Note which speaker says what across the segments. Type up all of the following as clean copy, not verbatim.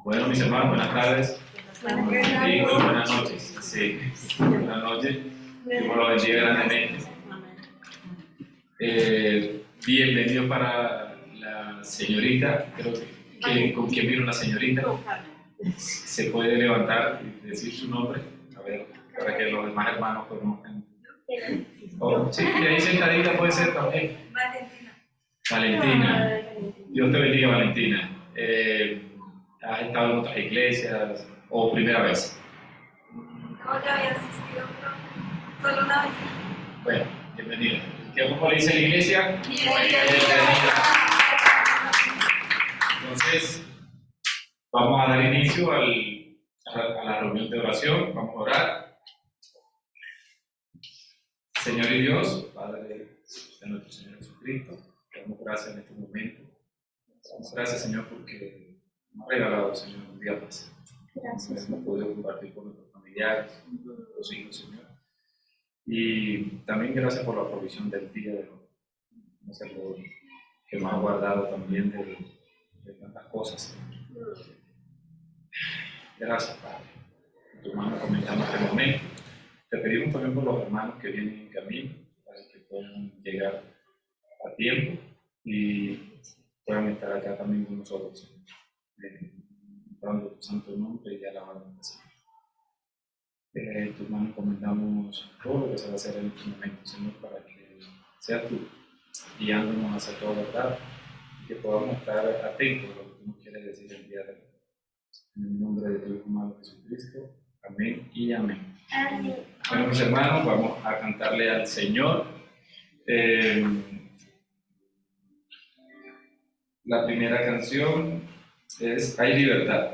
Speaker 1: Bueno, mis hermanos, buenas tardes. Sí, buenas noches. Sí, buenas noches. Dios lo bendiga grandemente. Bienvenido para la señorita, creo que con quien vino la señorita. Se puede levantar y decir su nombre, a ver, para que los demás hermanos conozcan. Oh, sí, y ahí sentadita puede ser también. Valentina. Dios te bendiga, Valentina. ¿Has estado en otras iglesias o primera vez?
Speaker 2: No, ya había asistido, pero solo una vez.
Speaker 1: Bueno, bienvenida. ¿Cómo le dice la iglesia? Entonces, vamos a dar inicio a la reunión de oración. Vamos a orar. Señor y Dios, Padre de nuestro Señor Jesucristo, te damos gracias en este momento. Te damos gracias, Señor, porque nos ha regalado, Señor, un día más. Gracias. Hemos podido compartir con nuestros familiares, los hijos, Señor. Y también gracias por la provisión del día de hoy. Gracias por que nos ha guardado también de tantas cosas, Señor. Gracias, Padre. En tu mano comenzamos este momento. Te pedimos también por los hermanos que vienen en camino, para que puedan llegar a tiempo y puedan estar acá también con nosotros, Señor. Dando tu santo nombre y alabando al Señor. En tus manos encomendamos todo lo que se va a hacer en este momento, Señor, para que seas tú guiándonos hacia toda verdad y que podamos estar atentos a lo que tú nos quieres decir el día de hoy. En el nombre de Dios amado Jesucristo. Amén y amén. Amén. Bueno, mis hermanos, vamos a cantarle al Señor. La primera canción es Hay libertad.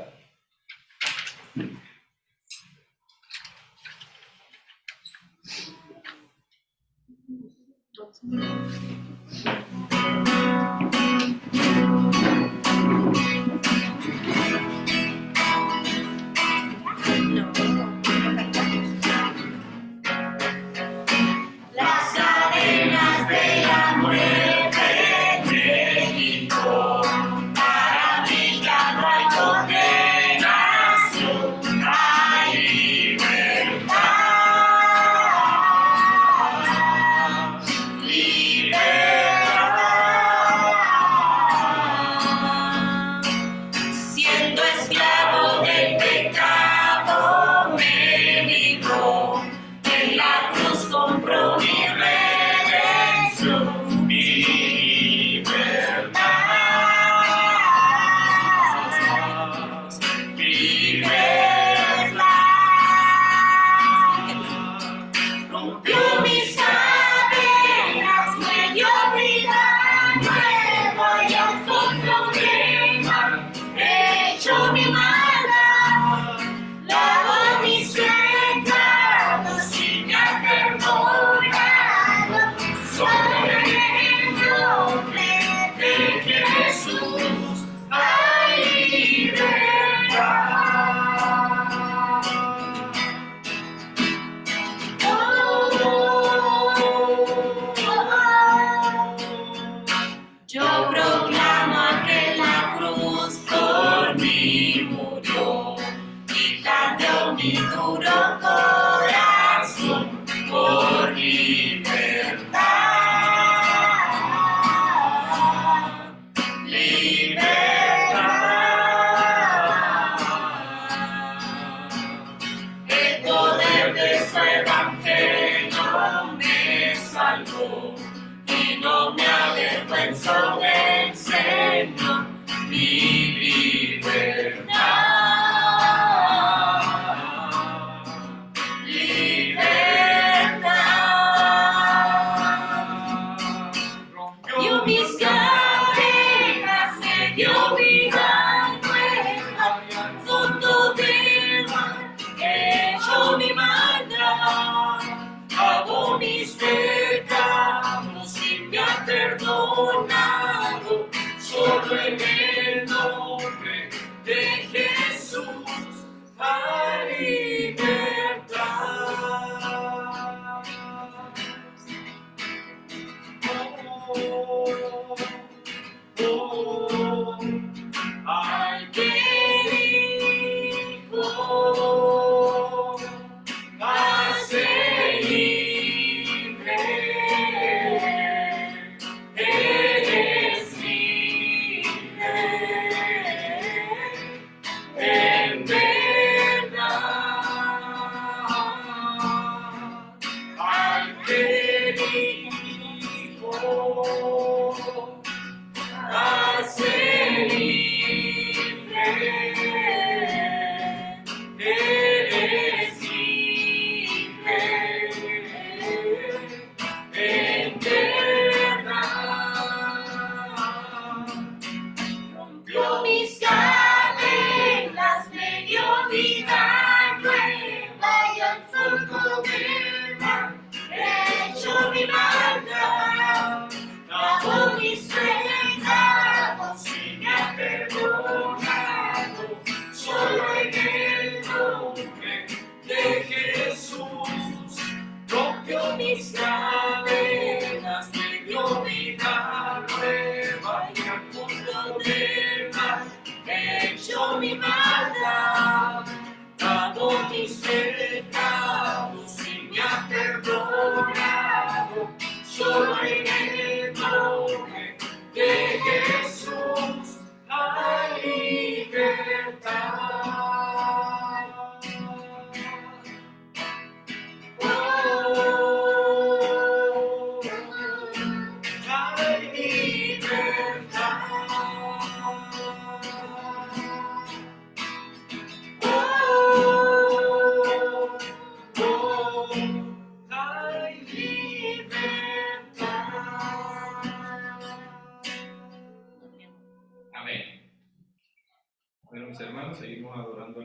Speaker 3: Perdonado, solo en Él no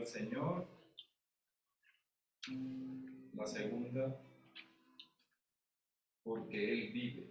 Speaker 1: al Señor. La segunda, porque Él vive.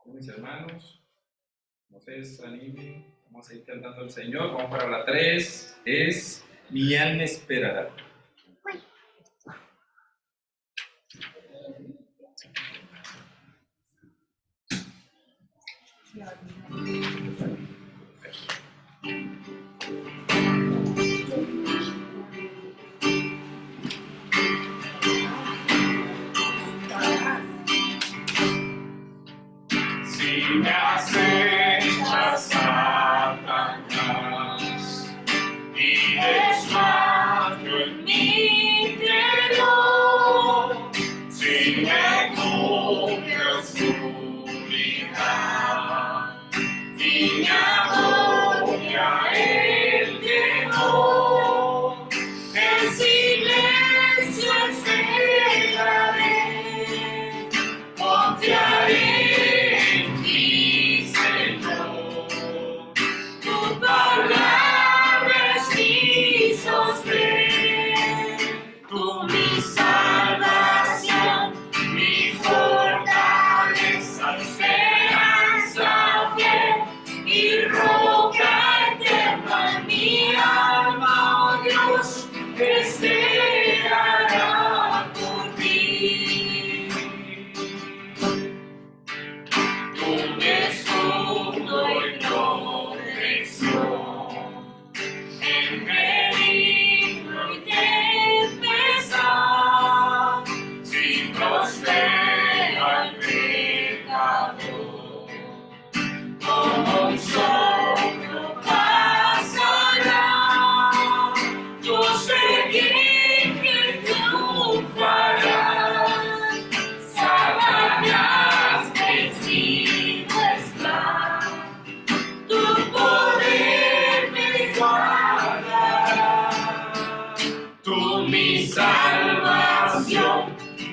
Speaker 1: Mis hermanos, no se desanimen, vamos a ir cantando al Señor. Vamos para la 3, es Mi alma esperará.
Speaker 3: Si me acechas, Satanás, y desmayo en mi interior, si me cubre oscuridad y me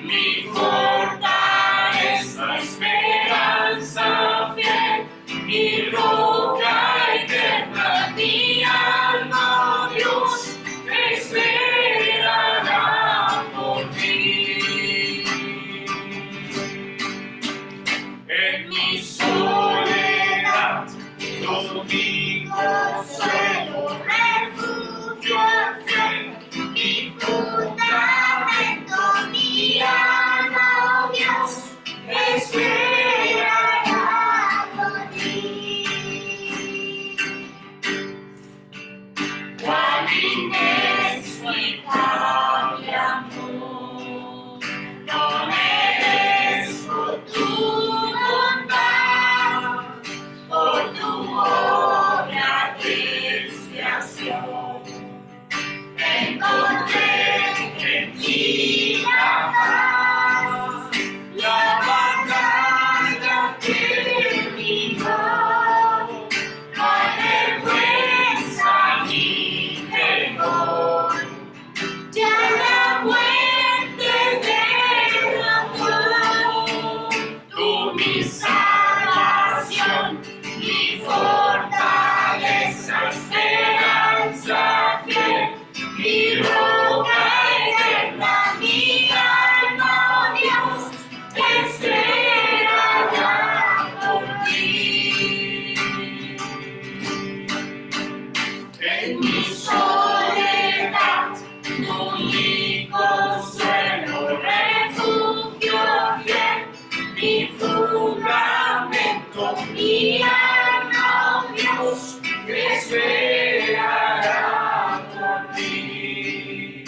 Speaker 3: mi fortaleza, esperanza fiel y roca eterna, mi alma, Dios, esperará por ti. En mi soledad, domingo suelo, refugio fiel, mi fundamento, mi alma, Dios, esperará por ti. Cuán inexplicable amor, no merezco tu bondad, por tu obra de expiación. Encontré en ti la paz, la batalla terminó, no hay vergüenza ni temor, ya la muerte derrotó. Tú mi salvación, mi fortaleza, esperanza fiel, mi roca eterna, mi alma, Dios, esperará por ti. En mi soledad, único consuelo, refugio fiel, mi fundamento, mi alma, Dios, esperará por ti.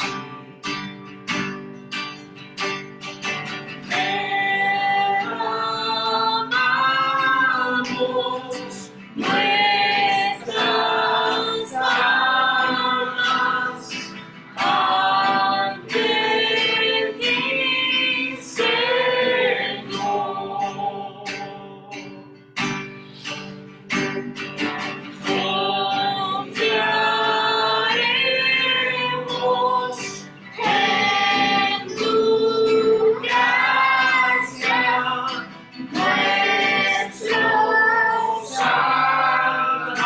Speaker 3: Derramamos nuestras almas ante ti, Señor. Confiaremos en tu gracia, nuestro Salvador.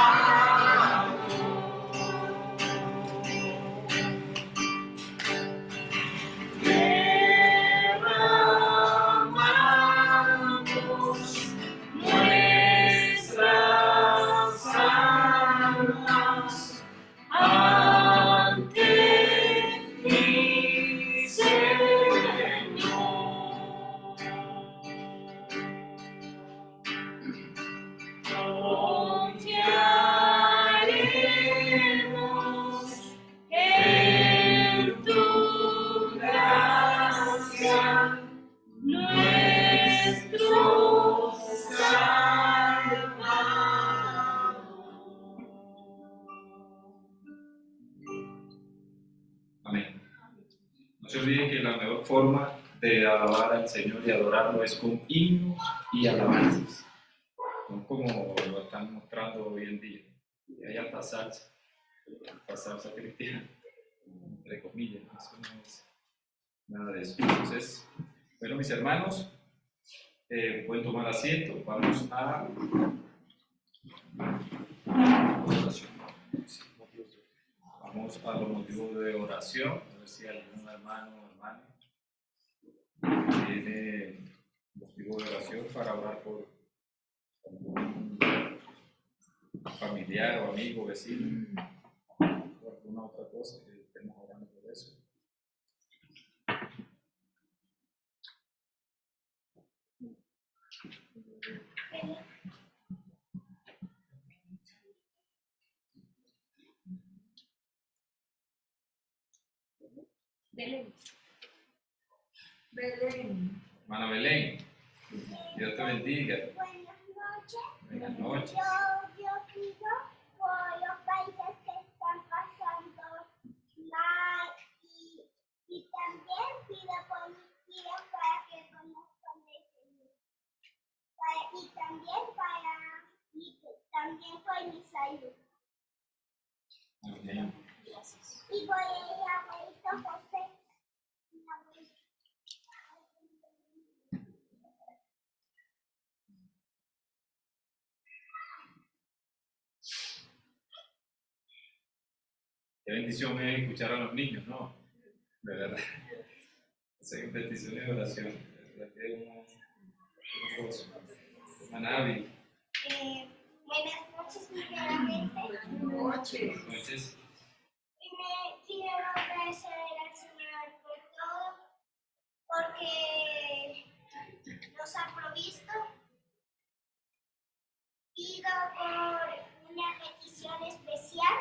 Speaker 3: Derramamos nuestras almas ante ti, Señor. Confiaremos en tu gracia, nuestro Salvador.
Speaker 1: Amén. No se olviden que la mejor forma de alabar al Señor y adorarlo es con himnos y alabanzas, no como lo están mostrando hoy en día. Y hay hasta salsa cristiana, entre comillas, eso no es nada de eso. Entonces, bueno, mis hermanos, pueden tomar asiento, vamos a oración. Vamos a los motivos de oración, a ver si algún hermano o hermana tiene motivo de oración para orar por algún familiar o amigo, vecino, o alguna otra cosa que estemos orando por eso.
Speaker 2: Belén. Belén.
Speaker 1: Hermana Belén, Dios te bendiga.
Speaker 4: Buenas noches.
Speaker 1: Buenas noches.
Speaker 4: Yo pido por los países que están pasando mal y también pido por mis tíos para que conozcan el Señor. Y también por mi salud.
Speaker 1: Amén.
Speaker 4: Y por el abuelito José. Mi abuelito.
Speaker 1: Qué bendición es escuchar a los niños, ¿no? De verdad. Hacen peticiones de oración. De verdad que es una cosa. Hermana Abby,
Speaker 4: Buenas noches, primeramente.
Speaker 1: buenas noches.
Speaker 4: Quiero agradecer al Señor por todo, porque nos ha provisto. Pido por una petición especial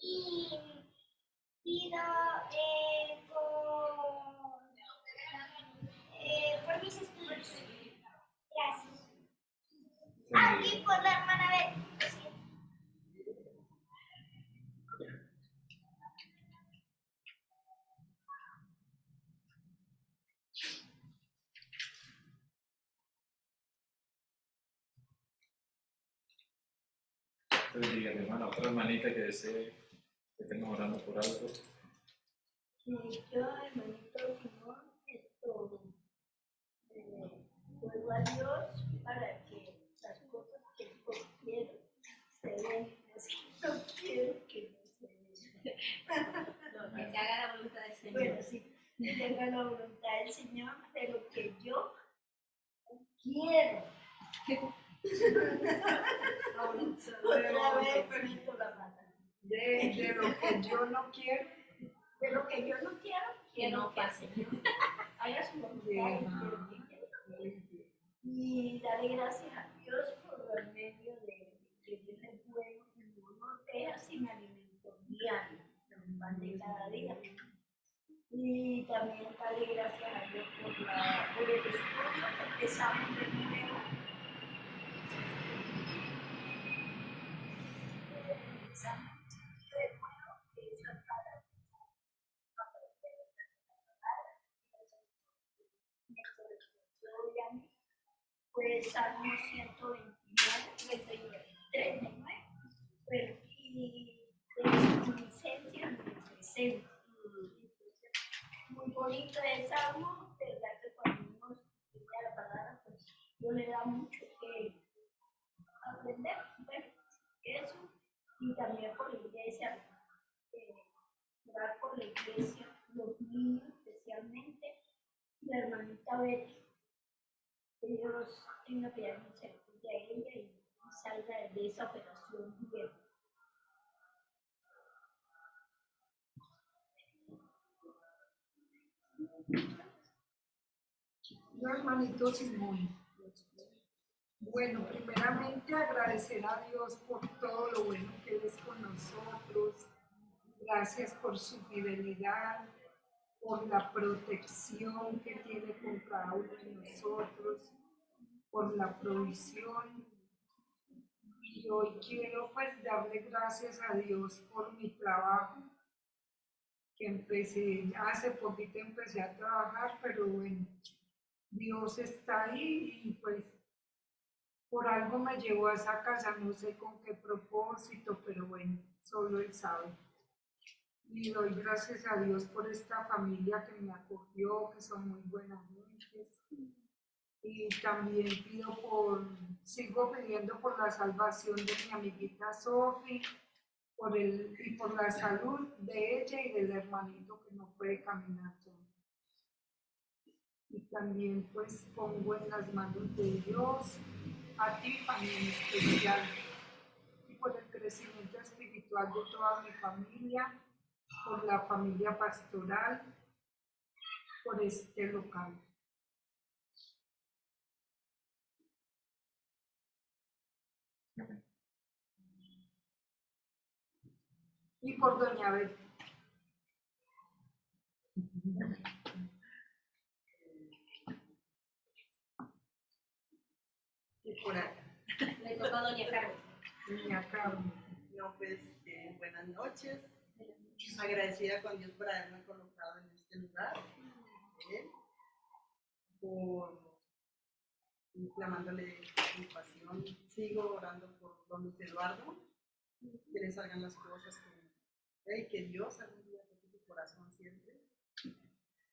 Speaker 4: y pido por mis estudios. Gracias. Y por la hermana Betty. Lo siento.
Speaker 1: Entonces, diga, hermana, otra hermanita que desee que estemos orando por algo.
Speaker 5: Yo, hermanito Simón, ruego a Dios para que las cosas que yo quiero se den, las que no quiero que no se den.
Speaker 3: No, que se haga la voluntad del Señor.
Speaker 5: Bueno, sí, que se haga la voluntad del Señor, pero que yo quiero. Otra vez permito la pata.
Speaker 6: De lo que yo no quiero.
Speaker 5: De lo que yo no quiero,
Speaker 3: Que no pase.
Speaker 5: haga su voluntad y quiero que quiero. Y darle gracias a Dios por el medio de que Dios es bueno y no nos deja sin alimento diario, el pan de cada día. Y también darle gracias a Dios por el estudio que empezamos de nuevo. Empezamos de nuevo, que es para aprender pues Salmo 129, 39, pero y de su licencia en el presente. Entonces, muy bonito el Salmo, verdad que cuando uno estudia la palabra, pues no le da mucho que aprender, bueno, eso, y también por la iglesia, orar por la iglesia, los niños especialmente, y la hermanita Betty. Que Dios tenga piedad y misericordia de ella y salga de esa operación bien.
Speaker 6: Yo, hermanito Simón. Bueno, primeramente agradecer a Dios por todo lo bueno que Él es con nosotros. Gracias por su fidelidad, por la protección que tiene con cada uno de nosotros, por la provisión. Y hoy quiero pues darle gracias a Dios por mi trabajo, que empecé, hace poquito empecé a trabajar, pero bueno, Dios está ahí y pues por algo me llevó a esa casa, no sé con qué propósito, pero bueno, solo Él sabe. Y doy gracias a Dios por esta familia que me acogió, que son muy buenas gentes. Y también sigo pidiendo por la salvación de mi amiguita Sofi, y por la salud de ella y del hermanito que no puede caminar todo. Y también pues pongo en las manos de Dios a ti también especial y por el crecimiento espiritual de toda mi familia, por la familia pastoral, por este local. Y por doña Betty.
Speaker 7: Y por acá.
Speaker 3: Le toca a doña Carmen.
Speaker 6: Doña Carmen.
Speaker 7: No, pues, buenas noches. Agradecida con Dios por haberme colocado en este lugar. Por clamándole mi pasión. Sigo orando por don Luis Eduardo. Que le salgan las cosas y que Dios algún día toque su corazón siempre.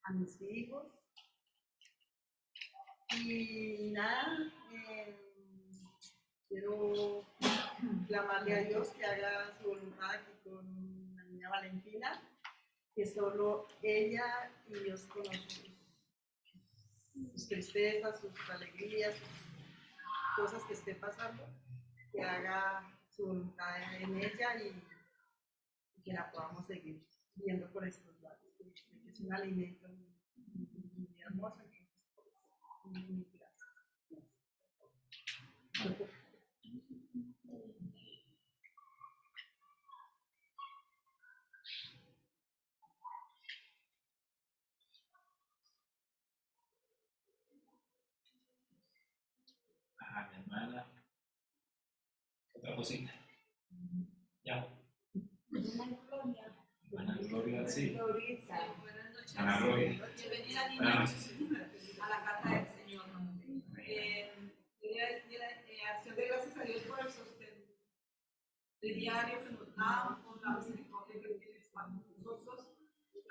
Speaker 7: A mis hijos. Y nada, quiero clamarle a Dios que haga su voluntad aquí con doña Valentina, que solo ella y Dios conoce sus tristezas, sus alegrías, sus cosas que esté pasando, que haga su voluntad en ella y que la podamos seguir viendo por estos lados, que es un alimento muy hermoso. Muy gracias.
Speaker 1: A mi hermana. Otra cosita. Ya. Ana Gloria, sí.
Speaker 2: Buenas noches.
Speaker 1: Ana Gloria.
Speaker 2: Bienvenida,
Speaker 1: Buenas
Speaker 2: niña,
Speaker 1: noches.
Speaker 2: a la casa del Señor. Quería decir acción de gracias a Dios por el sostén diario que nos da, por la misericordia que tiene para nosotros,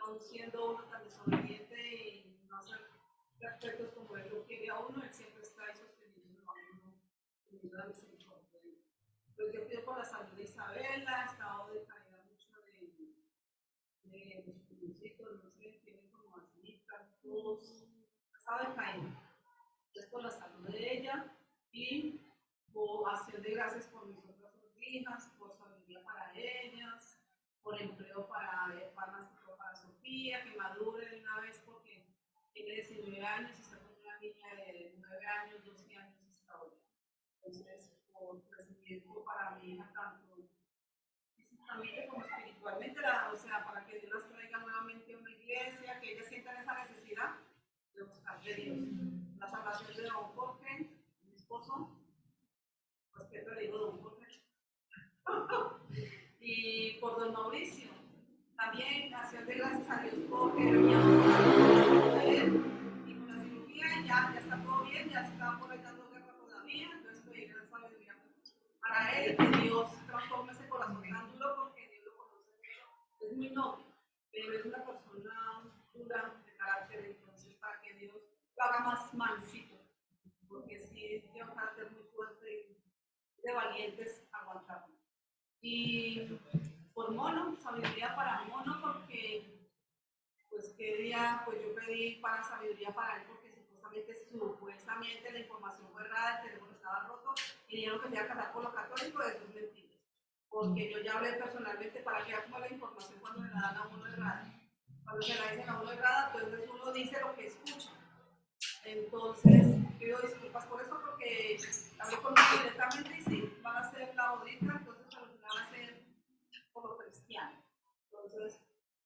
Speaker 2: aún siendo uno tan desobediente y no hacer aspectos como Él lo quiere a uno, Él siempre está ahí sosteniendo a uno con la misericordia. Pues yo pido por la salud de Isabela, ha estado decaída mucho de los pulmoncitos, no sé, tienen como asmitas, todos, ha estado decaída. Entonces por la salud de ella y por acción de gracias por mis otras dos hijas, por sabiduría para ellas, por empleo para Sofía, que madure de una vez porque tiene 19 años y está con una niña de 9 años, 12 años hasta hoy. Entonces, por crecimiento para mi hija, tanto físicamente como espiritualmente, o sea, para que Dios las traiga nuevamente a una iglesia, que ellas sientan esa necesidad de buscar de Dios. La salvación de don Jorge, mi esposo, respeto le digo don Jorge, y por don Mauricio, también acción de gracias a Dios porque veníamos de él y con la cirugía ya está todo bien, ya está por ahí dando guerra todavía, entonces pedir la sabiduría para él, que Dios transforme ese corazón tan duro porque Dios lo conoce mucho, es muy noble, pero es una persona dura de carácter, entonces para que Dios lo haga más mansito, porque sí tiene un carácter muy fuerte y de valientes aguantarlo. Y por Mono, sabiduría para Mono, porque pues qué día pues yo pedí para sabiduría para él porque supuestamente la información fue errada, el teléfono estaba roto y dijeron que se iba a casar por lo católico, eso es mentira. Porque yo ya hablé personalmente para que haga la información cuando le la dan a uno errada. Cuando se la dicen a uno errada, entonces uno dice lo que escucha. Entonces, pido disculpas por eso porque hablé con ellos directamente y sí, van a hacer la audita, entonces a lo que van a hacer por lo cristiano. Entonces,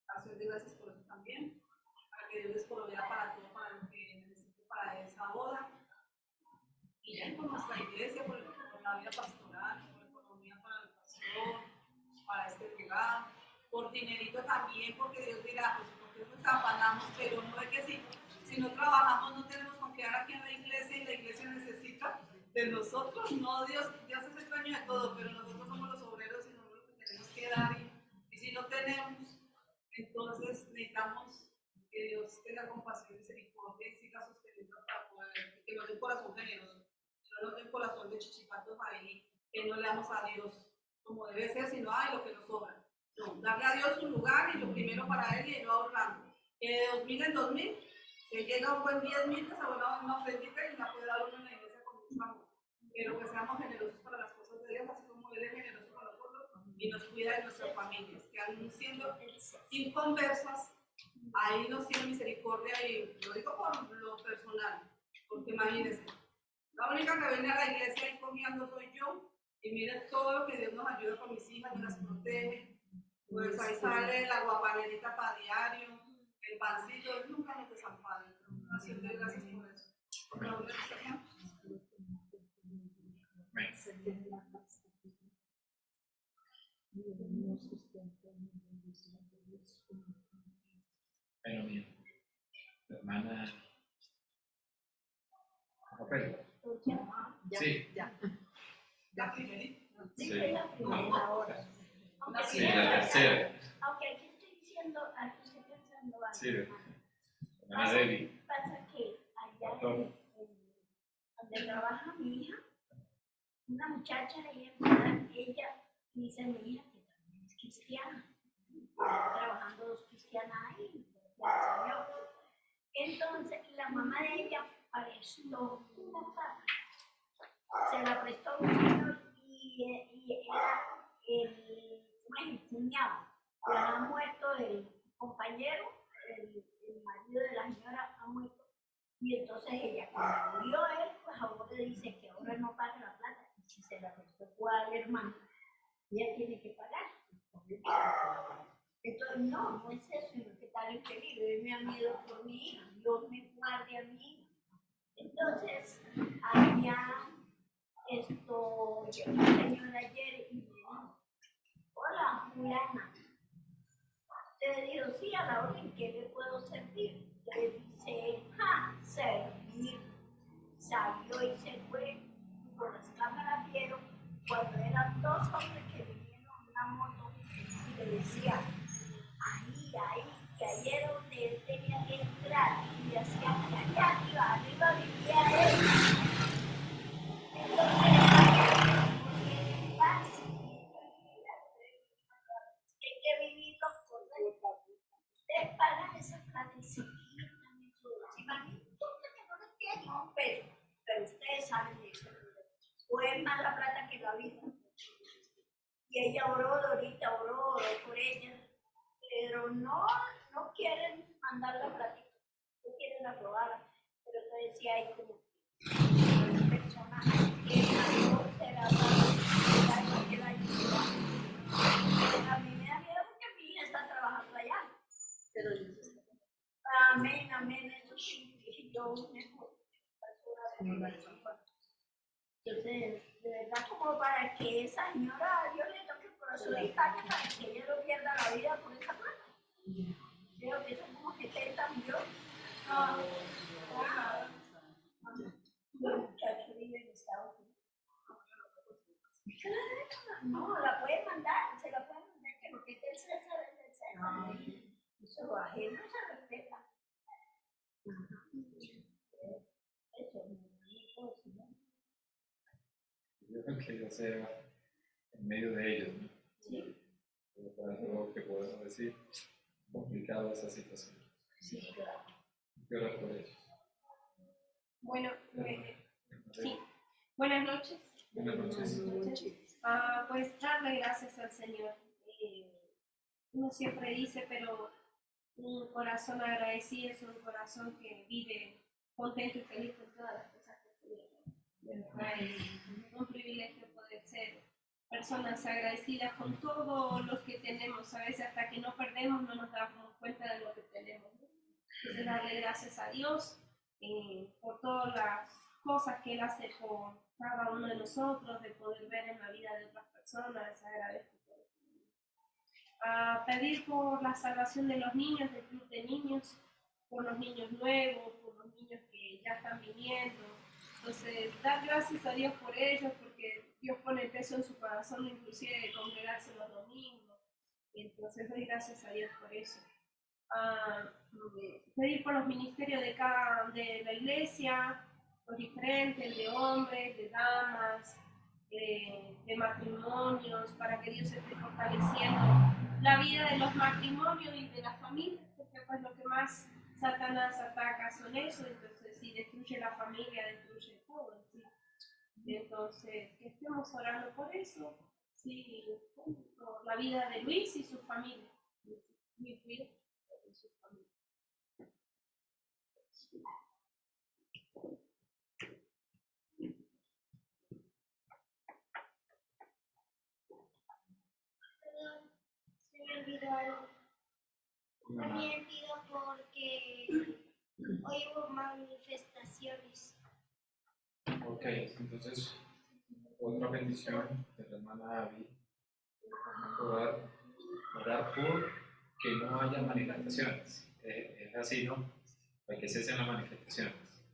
Speaker 2: acción de gracias por eso también, para que Dios les provea para todo, para lo que necesite para esa boda. Y ya por nuestra iglesia, por la vida pastoral, por economía para la educación, para este lugar, por dinerito también, porque Dios dirá, pues porque nos afanamos, pero no es que si no trabajamos no tenemos con quedar aquí en la iglesia y la iglesia necesita de nosotros. No, Dios es el dueño de todo, pero nosotros somos los obreros y nosotros lo que tenemos que dar. Y si no tenemos, entonces necesitamos que Dios tenga compasión y misericordia y siga sosteniendo para poder, que nos dé un corazón generoso, que no nos dé un corazón de chichipatos ahí, que no le damos a Dios como debe ser, sino ay, lo que nos sobra. No, darle a Dios su lugar y lo primero para Él y no ahorrando. De 2000 en 2000, se llega un buen 10.000, que se vuelva una ofrendita y la puede dar uno en la iglesia con mucho amor. Pero que seamos generosos para las cosas de Dios, así como Él es generoso con nosotros y nos cuida de nuestras familias, que aún siendo inconversas, ahí nos tiene misericordia y lo digo por lo personal, porque imagínense, la única que viene a la iglesia y comiendo soy yo, y miren todo lo que Dios nos ayuda con mis hijas, me las protege, pues ahí sale la guapanerita para diario, el pancito, Él nunca nos desampara, así de gracias por eso. Por favor, Señor.
Speaker 1: Bueno, mi hermana Rafael. Sí.
Speaker 7: Ya.
Speaker 1: Sí.
Speaker 5: la primera hora.
Speaker 1: Sí, la tercera.
Speaker 5: Aunque aquí estoy diciendo, aquí estoy pensando algo.
Speaker 1: Sí, hermana Debbie.
Speaker 5: Pasa que allá donde trabaja mi hija, una muchacha, ella dice a mi hija que también es cristiana. trabajando dos cristianas ahí, gracias al Señor. Entonces la mamá de ella prestó una plata, se la prestó a un señor y era el cuñado. Ya ha muerto el compañero, el marido de la señora ha muerto. Y entonces ella, cuando murió él, pues ahora le dice que ahora no paga la plata. Y si se la prestó al hermano, ella tiene que pagar. Entonces, no es eso, sino que está en peligro. Yo me han miedo por mi hija, Dios me guarde a mi hija. Entonces, había llegó un señor ayer y me dijo, hola, fulana. Le digo, sí, a la hora en que le puedo servir. Le dice, servir. Salió y se fue. Por las cámaras vieron cuando eran dos hombres que vinieron en una moto y le decían, que ahí era donde él tenía que entrar. Y le hacían que allá arriba vivía él. Entonces, paz y tranquilidad. Hay que vivir los cosas. Ustedes pagan esa plata y se quitan en su bolsillo. No importa que no les quede ni un peso, pero ustedes saben de eso. O es más la plata que la vida. Y ella oró, Dorita oró por ella, pero no quieren mandar la plata, no quieren aprobarla. Pero entonces sí hay como personas que no se la van a que la ayuda. A mí me da miedo porque mi hija está trabajando allá. Pero amén, eso sí, yo mejor. Entonces, de verdad, como para que esa señora, Dios le toque el corazón de Italia para que ella no pierda la vida por esa plata. Creo que son como 70 millones. Los muchachos viven en Estados Unidos. No, la pueden mandar, se la pueden mandar, que lo que esté el César es el César. Eso lo ajeno se respeta. Eso, ¿no?
Speaker 1: Yo creo que yo sea en medio de ellos, ¿no?
Speaker 5: Sí.
Speaker 1: Pero para lo que podemos decir, complicada esa situación.
Speaker 5: Sí, claro.
Speaker 1: ¿Qué hora por ellos?
Speaker 3: Bueno, sí. Buenas noches.
Speaker 1: Buenas noches.
Speaker 3: Pues darle gracias al Señor. Uno siempre dice, pero un corazón agradecido es un corazón que vive contento y feliz con todas las cosas que tiene. De verdad es un privilegio poder ser personas agradecidas con todo lo que tenemos. A veces hasta que no perdemos no nos damos cuenta de lo que tenemos. Entonces darle gracias a Dios por todas las cosas que Él hace por cada uno de nosotros, de poder ver en la vida de otras personas. Les agradezco por eso. Pedir por la salvación de los niños del club de niños, por los niños nuevos, por los niños que ya están viniendo. Entonces, dar gracias a Dios por ellos, porque Dios pone peso en su corazón, inclusive de congregarse los domingos. Entonces, doy gracias a Dios por eso. Pedir por los ministerios de la iglesia, los diferentes, de hombres, de damas, de matrimonios, para que Dios esté fortaleciendo la vida de los matrimonios y de las familias, porque pues lo que más Satanás ataca son eso. Entonces si destruye la familia, destruye todo, ¿sí? Entonces que estemos orando por eso, sí, por la vida de Luis y su familia. Luis y su familia.
Speaker 4: Perdón, se me olvidó algo. También pido porque hoy hubo manifestaciones.
Speaker 1: Ok, entonces, otra bendición de la hermana Abby, orar por que no haya manifestaciones. Es así, ¿no? Para que cesen las manifestaciones.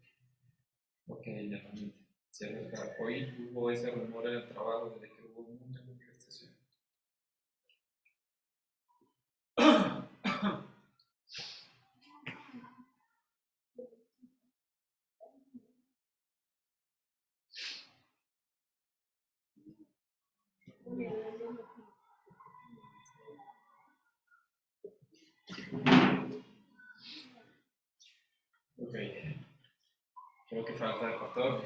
Speaker 1: Ok, ya también. Sí, es verdad. Hoy hubo ese rumor en el trabajo de que hubo muchas manifestaciones. Creo que falta el pastor.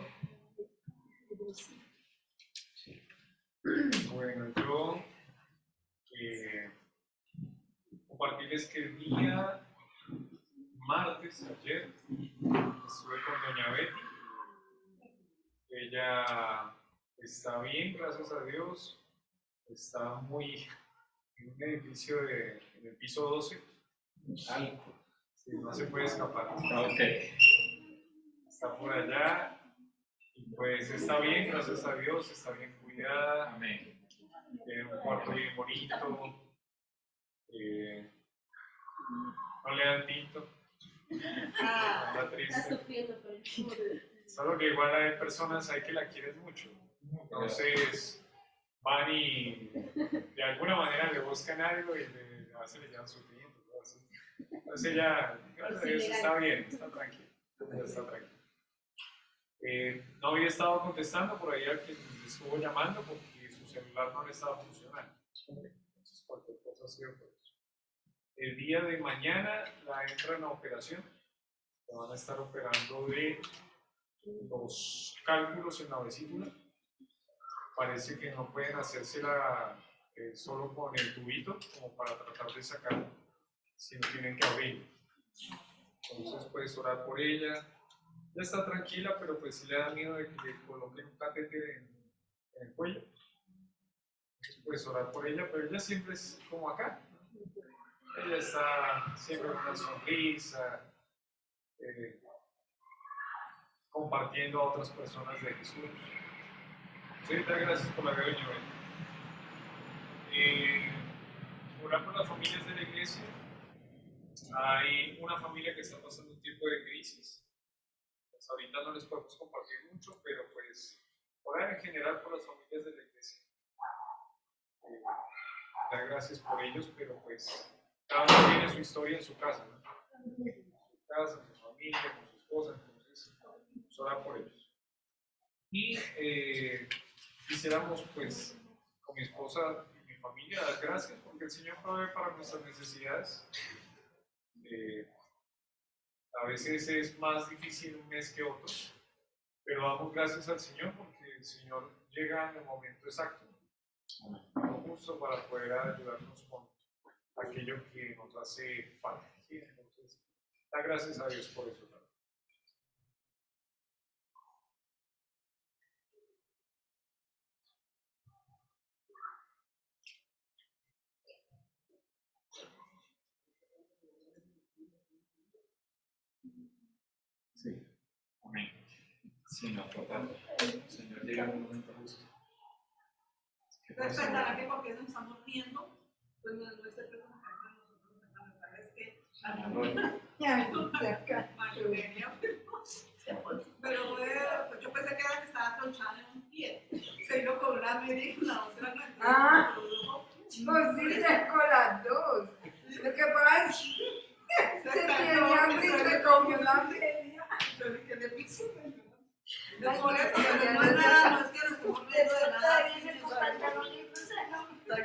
Speaker 8: Bueno, yo compartirles que el día martes, ayer, estuve con doña Betty. Ella está bien, gracias a Dios. Está en un edificio en el piso 12.
Speaker 1: Alto.
Speaker 8: Sí, no se puede escapar.
Speaker 1: Ok.
Speaker 8: Está por allá. Y pues está bien, gracias a Dios, está bien cuidada.
Speaker 1: Amén.
Speaker 8: Tiene un cuarto bien bonito. No le dan tinto. Anda triste.
Speaker 3: Está sufriendo por el fútbol.
Speaker 8: Solo que igual hay personas ahí que la quieren mucho. Entonces van y de alguna manera le buscan algo y a veces le llevan su tinto. Entonces ella, gracias a Dios, está bien, está tranquila. Ella está tranquila. No había estado contestando por ahí a quien le estuvo llamando porque su celular no le estaba funcionando. Entonces cualquier cosa ha sido por eso. El día de mañana la entran a operación. La van a estar operando de los cálculos en la vesícula. Parece que no pueden hacérsela solo con el tubito, como para tratar de sacar, sino tienen que abrir. Entonces puedes orar por ella. Ya está tranquila, pero pues sí le da miedo de que le coloquen un catéter en el cuello. Entonces puedes orar por ella, pero ella siempre es como acá, ¿no? Ella está siempre con una sonrisa, compartiendo a otras personas de Jesús. Señorita, gracias por la doña Betty. Orar por las familias de la iglesia. Hay una familia que está pasando un tiempo de crisis. Pues ahorita no les podemos compartir mucho, pero pues orar en general por las familias de la iglesia. Dar gracias por ellos, pero pues cada uno tiene su historia en su casa, ¿no? En su casa, con su familia, con su esposa, entonces pues, orar por ellos. Y quisiéramos pues con mi esposa y mi familia dar gracias porque el Señor provee para nuestras necesidades. A veces es más difícil un mes que otro, pero damos gracias al Señor porque el Señor llega en el momento exacto, justo para poder ayudarnos con aquello que nos hace falta. ¿Sí? Entonces, da gracias a Dios por eso.
Speaker 1: Sí. Amén. Sí, no, total. El Señor llega en un momento justo.
Speaker 2: Entonces pensará que porque nos estamos viendo, pues no esté preguntando a nosotros, la verdad es que pero pues yo pensé que era que estaba tronchada en un pie, se vino con una media y la otra no.
Speaker 6: Ah, pues sí, con las dos. Lo que pasa es que se tenía hambre y se comió la media.
Speaker 2: Yo dije, ¿qué le piso? No, por eso, pero no es nada, no es que nos estemos viendo de nada.
Speaker 7: Esa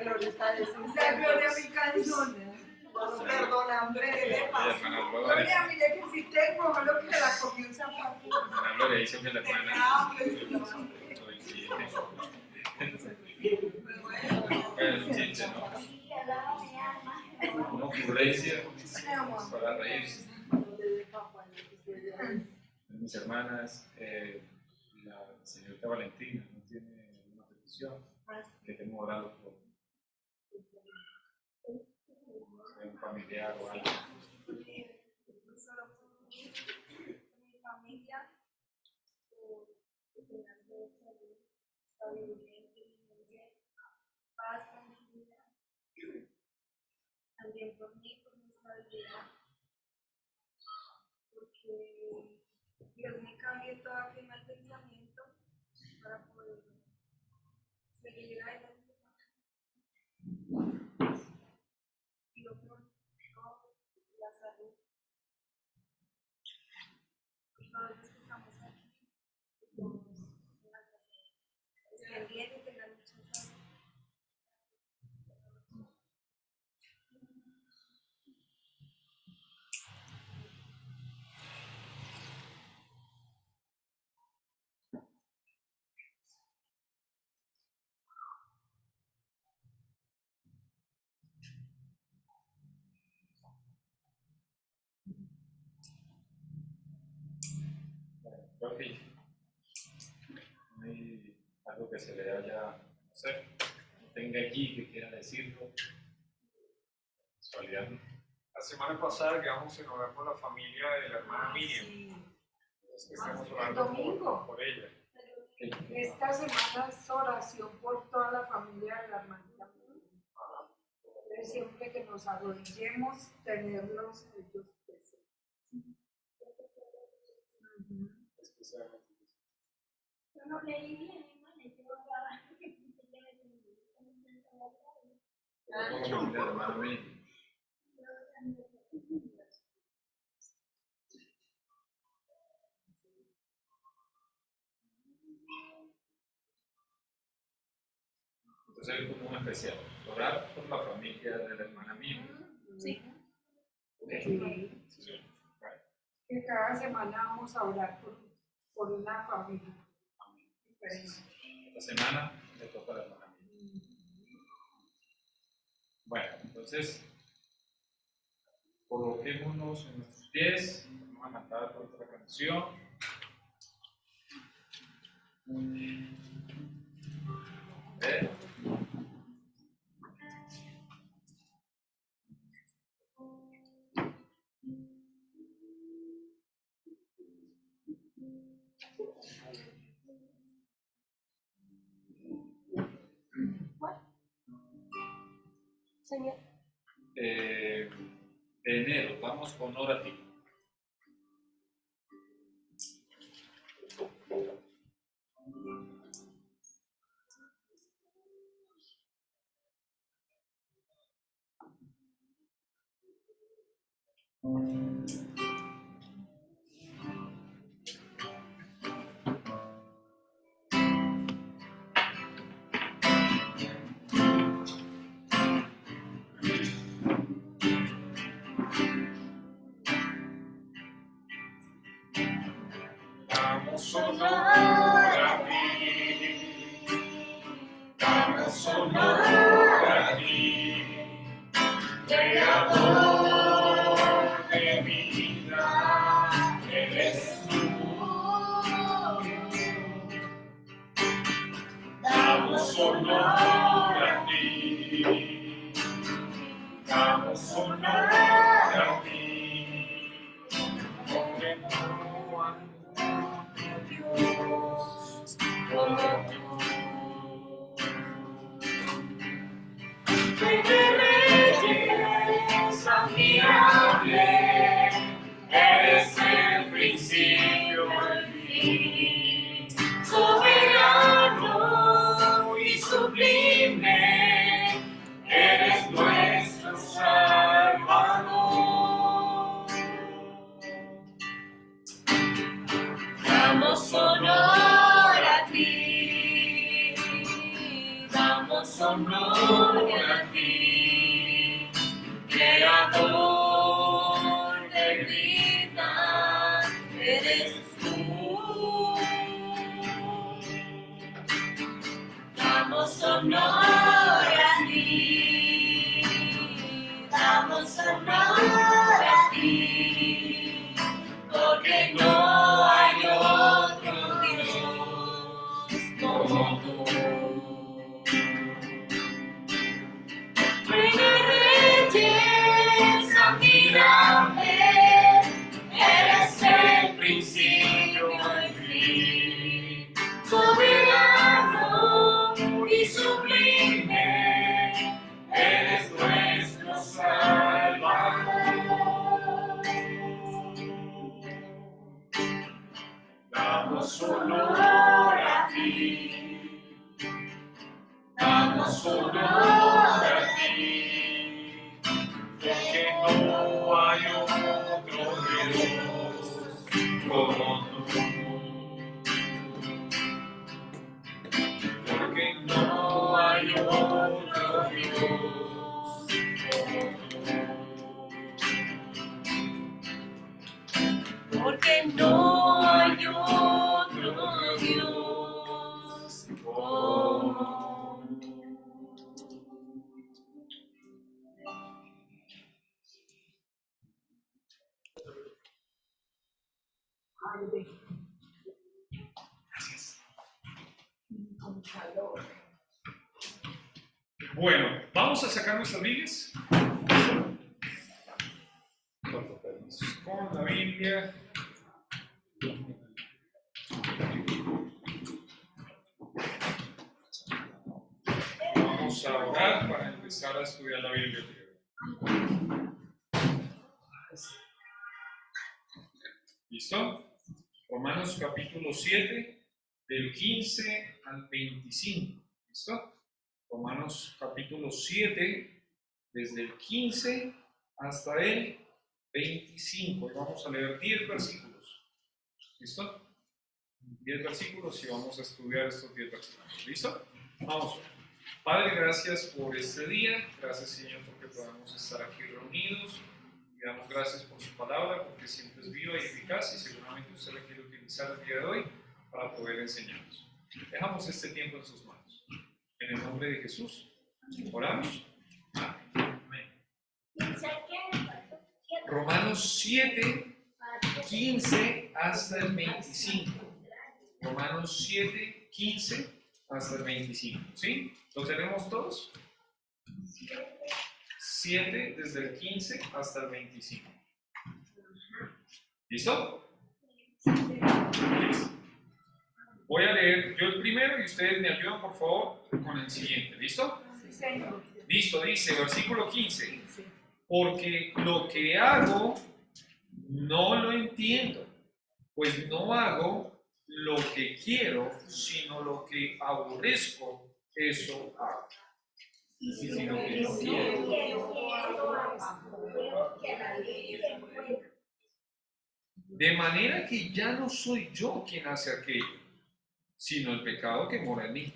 Speaker 7: Gloria está diciendo.
Speaker 6: Esa Gloria mi canzona.
Speaker 7: Perdona, hombre, ¿qué le pasa?
Speaker 1: Hermana
Speaker 6: Gloria,
Speaker 1: Gloria,
Speaker 6: mire que si tengo lo que la comió un zapato.
Speaker 1: hermana Gloria dice que la hermana. Es un chiste, ¿no? Una ocurrencia para reírse. Mis hermanas, la señorita Valentina no tiene ninguna petición, que estemos orando por un familiar o algo.
Speaker 5: Mi familia, paz, tranquilidad. También por mí, por mi estabilidad. Porque Dios me cambie todo aquel mal pensamiento para poder seguir adelante. Pido por todo, la salud. Por todos los que estamos aquí. Por todos. Estén bien y tengan mucha salud.
Speaker 1: Creo que no hay algo que se le haya, no sé, no tenga allí que quiera decirlo. Casualidad, ¿no?
Speaker 8: La semana pasada quedamos en orar por la familia de la hermana Miriam.
Speaker 6: Sí.
Speaker 8: Es que estamos
Speaker 6: El
Speaker 8: orando
Speaker 6: domingo.
Speaker 8: por ella.
Speaker 6: Esta semana es oración por toda la familia de la hermanita. Siempre que nos arrodillemos, tenerlos ellos presentes.
Speaker 8: Especialmente.
Speaker 5: Yo no leí bien, hermana, yo oraba.
Speaker 1: Por la familia de la hermana Miriam. Entonces es como un especial. Orar por la familia de la hermana Miriam.
Speaker 3: Sí.
Speaker 6: Sí.
Speaker 1: Sí. Right.
Speaker 6: Que cada semana vamos a orar por una familia.
Speaker 1: Esta semana le toca a la hermana Miriam. Bueno, entonces, coloquémonos en nuestros pies. Vamos a cantar otra canción. A ver.
Speaker 3: Señor.
Speaker 1: De enero, vamos con orativo.
Speaker 8: Damos honor a ti, damos honor a ti, Creador de mi vida, eres tú. Damos honor a ti, damos honor a ti, porque no hay Dios como tú. Rey de reyes, admirable, eres el principio y el fin, soberano y sublime, eres nuestro Salvador. Damos honor a ti, damos honor a ti, Creador de vida, eres tú. Damos honor a ti, damos honor a ti, porque no hay otro Dios como tú. Rey de reyes, admirable, eres el principio y el fin, soberano y sublime, eres nuestro Salvador. Damos honor a ti, damos honor a ti, porque no hay otro Dios como tú. Porque no hay otro Dios como tú. Porque no hay otro Dios como tú.
Speaker 6: con calor.
Speaker 8: Bueno, vamos a sacar nuestras Biblias. Con la Biblia. Vamos a orar para empezar a estudiar la Biblia. ¿Listo? Romanos capítulo 7, del 15 al 25. ¿Listo? Romanos capítulo 7, desde el 15 hasta el 25. Y vamos a leer 10 versículos. ¿Listo? 10 versículos y vamos a estudiar estos 10 versículos. ¿Listo? Vamos. Padre, gracias por este día. Gracias, Señor, porque podemos estar aquí reunidos. Y damos gracias por su palabra, porque siempre es viva y eficaz y seguramente usted la quiere utilizar el día de hoy para poder enseñarnos. Dejamos este tiempo en sus manos. En el nombre de Jesús, oramos. Amén. Romanos 7, 15 hasta el 25. Romanos 7, 15 hasta el 25. ¿Sí? ¿Lo tenemos todos? 7 desde el 15 hasta el 25. ¿Listo? Listo. Voy a leer yo el primero y ustedes me ayudan por favor con el siguiente. ¿Listo? Listo, dice versículo 15. Porque lo que hago no lo entiendo, pues no hago lo que quiero, sino lo que aborrezco, eso hago.
Speaker 5: Y si lo que no quiero,
Speaker 8: De manera que ya no soy yo quien hace aquello, sino el pecado que mora en mí.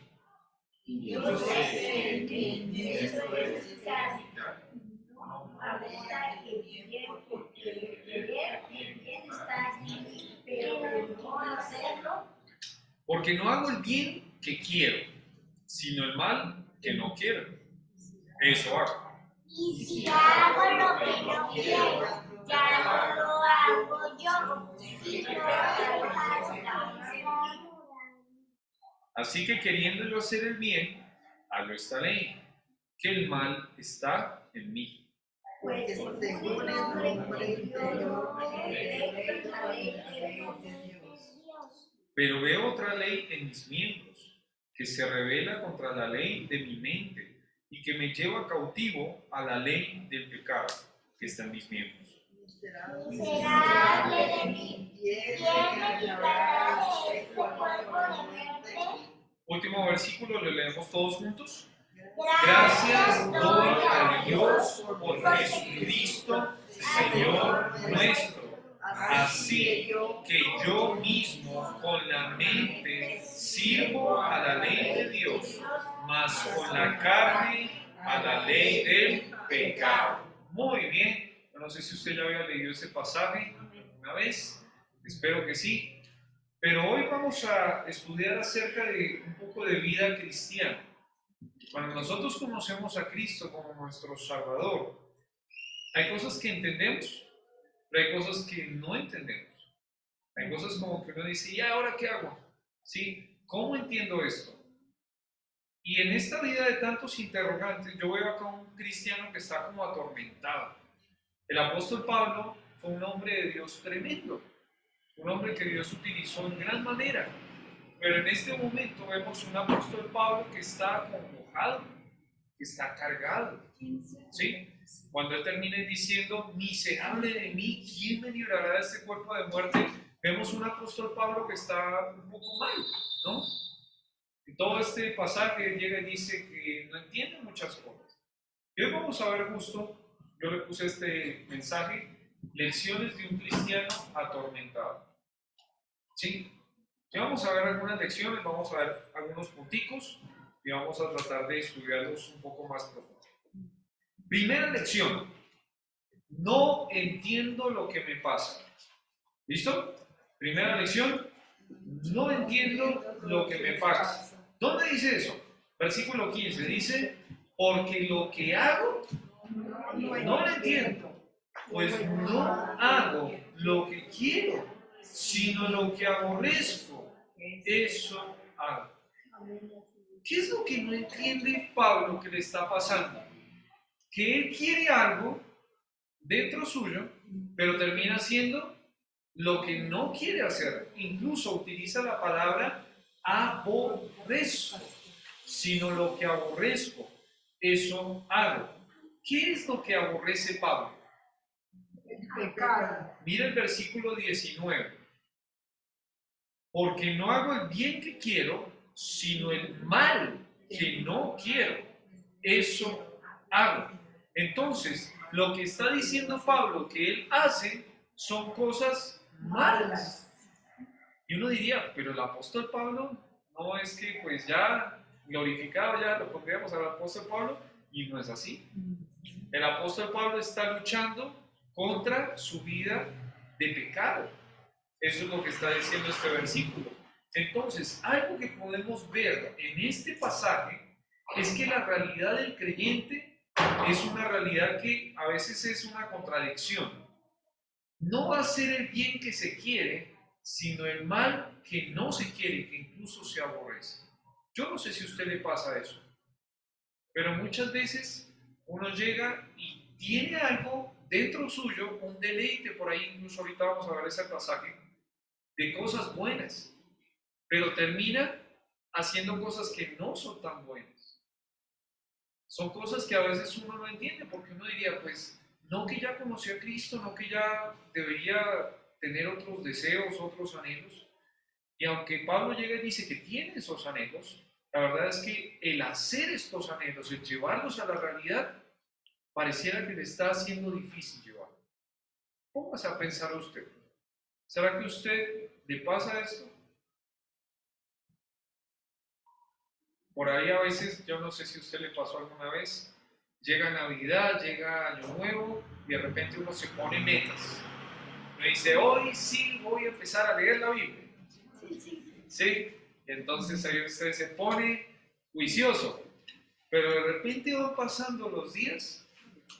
Speaker 5: yo sé que eso es castigo. No aguanta el bien, porque el querer el bien está aquí, pero no hacerlo.
Speaker 8: Porque no hago el bien que quiero, sino el mal que no quiero. Eso hago.
Speaker 4: Y si hago lo que no quiero, ya no lo hago yo, sino el mal.
Speaker 8: Así que queriendo yo hacer el bien, hago esta ley, que el mal está en mí.
Speaker 5: Pues según el hombre interior, defecto la ley de Dios.
Speaker 8: Pero veo otra ley en mis miembros, que se revela contra la ley de mi mente y que me lleva cautivo a la ley del pecado que está en mis miembros.
Speaker 4: Miserable de mí, ¿quién me librará de este cuerpo de muerte?
Speaker 8: Último versículo, lo leemos todos juntos.
Speaker 4: Gracias
Speaker 8: Doy a Dios por Jesucristo, Señor nuestro. Así que yo mismo con la mente sirvo a la ley de Dios, mas con la carne a la ley del pecado. Muy bien. No sé si usted ya había leído ese pasaje alguna vez. Espero que sí. Pero hoy vamos a estudiar acerca de un poco de vida cristiana. Cuando nosotros conocemos a Cristo como nuestro Salvador, hay cosas que entendemos, pero hay cosas que no entendemos. Hay cosas como que uno dice, ¿y ahora qué hago? ¿Sí? ¿Cómo entiendo esto? Y en esta vida de tantos interrogantes, yo veo acá un cristiano que está como atormentado. El apóstol Pablo fue un hombre de Dios tremendo, un hombre que Dios utilizó en gran manera. Pero en este momento vemos un apóstol Pablo que está acongojado, que está cargado. ¿Sí? Cuando él termina diciendo, miserable de mí, ¿quién me librará de este cuerpo de muerte? Vemos un apóstol Pablo que está un poco mal, ¿no? Y todo este pasaje llega y dice que no entiende muchas cosas. Y hoy vamos a ver justo, yo le puse este mensaje, lecciones de un cristiano atormentado. ¿Sí? Y vamos a ver algunas lecciones, vamos a ver algunos punticos y vamos a tratar de estudiarlos un poco más profundo. Primera lección, no entiendo lo que me pasa. ¿Listo? Primera lección, no entiendo lo que me pasa. ¿Dónde dice eso? Versículo 15 dice, porque lo que hago no lo entiendo, pues no hago lo que quiero, sino lo que aborrezco, eso hago.
Speaker 9: ¿Qué es lo que no entiende Pablo que le está pasando? Que él quiere algo dentro suyo, pero termina haciendo lo que no quiere hacer. Incluso utiliza la palabra aborrezco, sino lo que aborrezco, eso hago. ¿Qué es lo que aborrece Pablo?
Speaker 6: El pecado.
Speaker 9: Mira el versículo 19. Porque no hago el bien que quiero, sino el mal que no quiero. Eso hago. Entonces, lo que está diciendo Pablo que él hace son cosas malas. Y uno diría, pero el apóstol Pablo no es que pues ya glorificado, ya lo pondríamos al apóstol Pablo, y no es así. El apóstol Pablo está luchando contra su vida de pecado. Eso es lo que está diciendo este versículo. Entonces, algo que podemos ver en este pasaje es que la realidad del creyente es una realidad que a veces es una contradicción. No va a ser el bien que se quiere, sino el mal que no se quiere, que incluso se aborrece. Yo no sé si a usted le pasa eso, pero muchas veces uno llega y tiene algo dentro suyo, un deleite por ahí, incluso ahorita vamos a ver ese pasaje, de cosas buenas, pero termina haciendo cosas que no son tan buenas. Son cosas que a veces uno no entiende, porque uno diría, pues, no que ya conoció a Cristo, no que ya debería tener otros deseos, otros anhelos. Y aunque Pablo llega y dice que tiene esos anhelos, la verdad es que el hacer estos anhelos, el llevarlos a la realidad, pareciera que le está haciendo difícil llevar. Póngase a pensar usted. ¿Será que a usted le pasa esto? Por ahí a veces, yo no sé si a usted le pasó alguna vez, llega Navidad, llega Año Nuevo y de repente uno se pone metas. Uno dice, hoy sí voy a empezar a leer la Biblia. ¿Sí? Entonces ahí usted se pone juicioso. Pero de repente van pasando los días,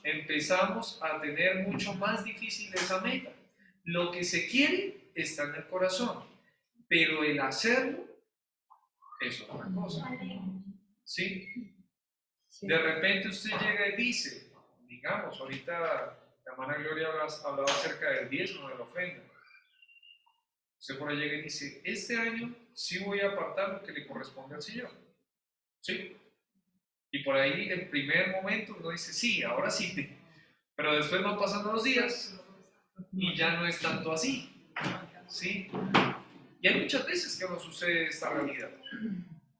Speaker 9: empezamos a tener mucho más difícil esa meta. Lo que se quiere está en el corazón, pero el hacerlo es otra cosa. ¿Sí? De repente usted llega y dice, digamos, ahorita la hermana Gloria hablaba acerca del diezmo, de la ofrenda. Usted por ahí llega y dice, este año sí voy a apartar lo que le corresponde al Señor. ¿Sí? Y por ahí el primer momento uno dice, sí, ahora sí. Pero después van pasando los días y ya no es tanto así. ¿Sí? Y hay muchas veces que nos sucede esta realidad.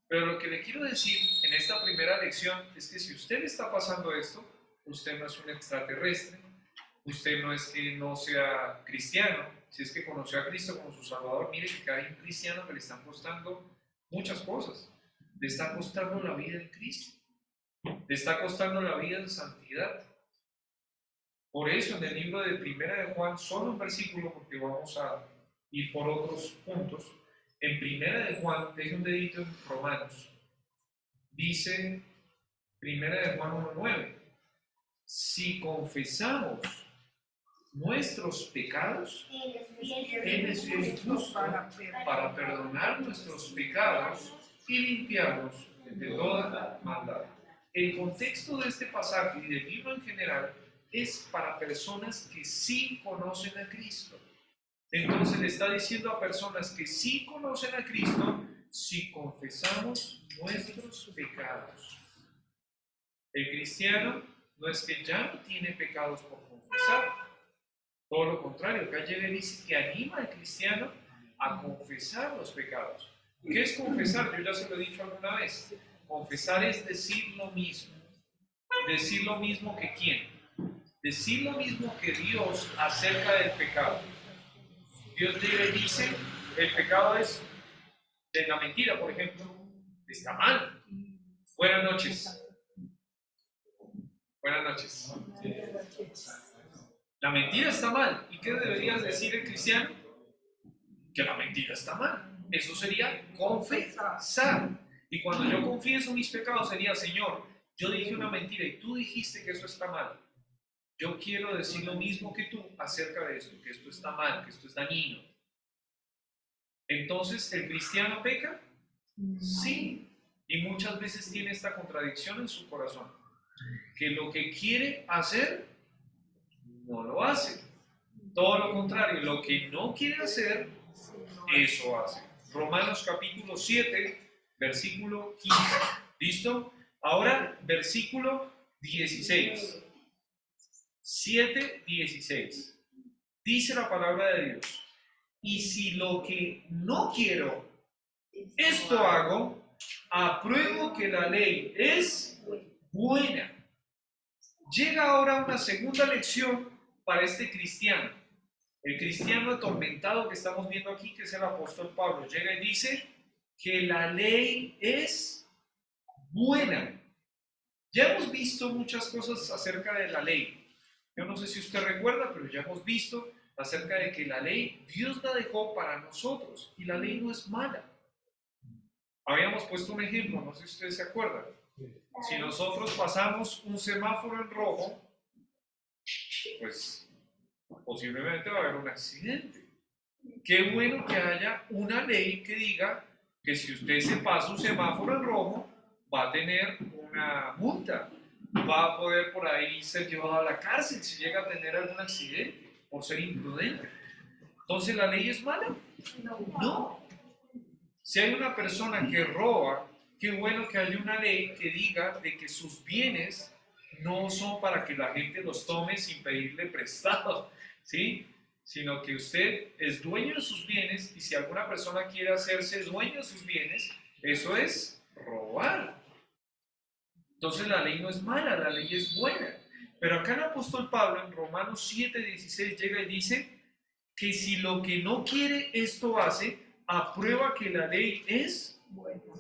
Speaker 9: Pero lo que le quiero decir en esta primera lección es que si usted está pasando esto, usted no es un extraterrestre, usted no es que no sea cristiano, si es que conoció a Cristo como su Salvador, mire que hay un cristiano que le están costando muchas cosas. Le está costando la vida en Cristo, le está costando la vida en santidad. Por eso en el libro de Primera de Juan, solo un versículo, porque vamos a ir por otros puntos. En Primera de Juan, deje un dedito en Romanos, dice Primera de Juan 1:9, si confesamos nuestros pecados, Él es fiel y justo para perdonar nuestros pecados y limpiarnos de toda maldad. El contexto de este pasaje y del libro en general es para personas que sí conocen a Cristo. Entonces le está diciendo a personas que sí conocen a Cristo, si confesamos nuestros pecados. El cristiano no es que ya no tiene pecados por confesar, todo lo contrario, acá llega y dice que anima al cristiano a confesar los pecados. ¿Qué es confesar? Yo ya se lo he dicho alguna vez. Confesar es decir lo mismo. Decir lo mismo que quién. Decir lo mismo que Dios acerca del pecado. Dios le dice, el pecado es de la mentira, por ejemplo, está mal. Buenas noches. Buenas noches. La mentira está mal. ¿Y qué deberías decir el cristiano? Que la mentira está mal. Eso sería confesar. Y cuando yo confieso mis pecados sería, Señor, yo dije una mentira y tú dijiste que eso está mal. Yo quiero decir lo mismo que tú acerca de esto, que esto está mal, que esto es dañino. Entonces, ¿el cristiano peca? Sí. Y muchas veces tiene esta contradicción en su corazón, que lo que quiere hacer, no lo hace. Todo lo contrario, lo que no quiere hacer, eso hace. Romanos capítulo 7, versículo 15. ¿Listo? Ahora, versículo 16. 7, 16. Dice la palabra de Dios: y si lo que no quiero, esto hago, apruebo que la ley es buena. Llega ahora una segunda lección para este cristiano. El cristiano atormentado que estamos viendo aquí, que es el apóstol Pablo, llega y dice que la ley es buena. Ya hemos visto muchas cosas acerca de la ley. Yo no sé si usted recuerda, pero ya hemos visto acerca de que la ley Dios la dejó para nosotros y la ley no es mala. Habíamos puesto un ejemplo, no sé si ustedes se acuerdan. Si nosotros pasamos un semáforo en rojo, pues posiblemente va a haber un accidente. Qué bueno que haya una ley que diga que si usted se pasa un semáforo en rojo, va a tener una multa, va a poder por ahí ser llevado a la cárcel si llega a tener algún accidente por ser imprudente. Entonces, ¿la ley es mala? No. Si hay una persona que roba, qué bueno que haya una ley que diga de que sus bienes no son para que la gente los tome sin pedirle prestado, ¿sí? Sino que usted es dueño de sus bienes y si alguna persona quiere hacerse dueño de sus bienes, eso es robar. Entonces la ley no es mala, la ley es buena. Pero acá el apóstol Pablo en Romanos 7:16 llega y dice que si lo que no quiere esto hace, aprueba que la ley es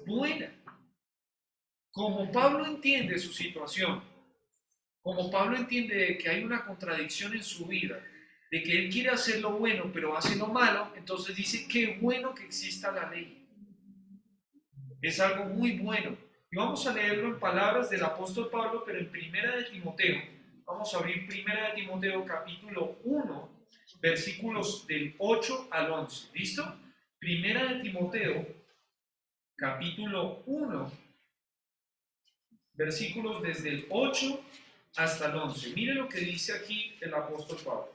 Speaker 9: buena. Como Pablo entiende su situación, como Pablo entiende que hay una contradicción en su vida, de que él quiere hacer lo bueno pero hace lo malo, entonces dice qué bueno que exista la ley. Es algo muy bueno. Y vamos a leerlo en palabras del apóstol Pablo, pero en Primera de Timoteo. Vamos a abrir Primera de Timoteo capítulo 1, versículos del 8 al 11. ¿Listo? Primera de Timoteo capítulo 1, versículos desde el 8 hasta el 11. Mire lo que dice aquí el apóstol Pablo.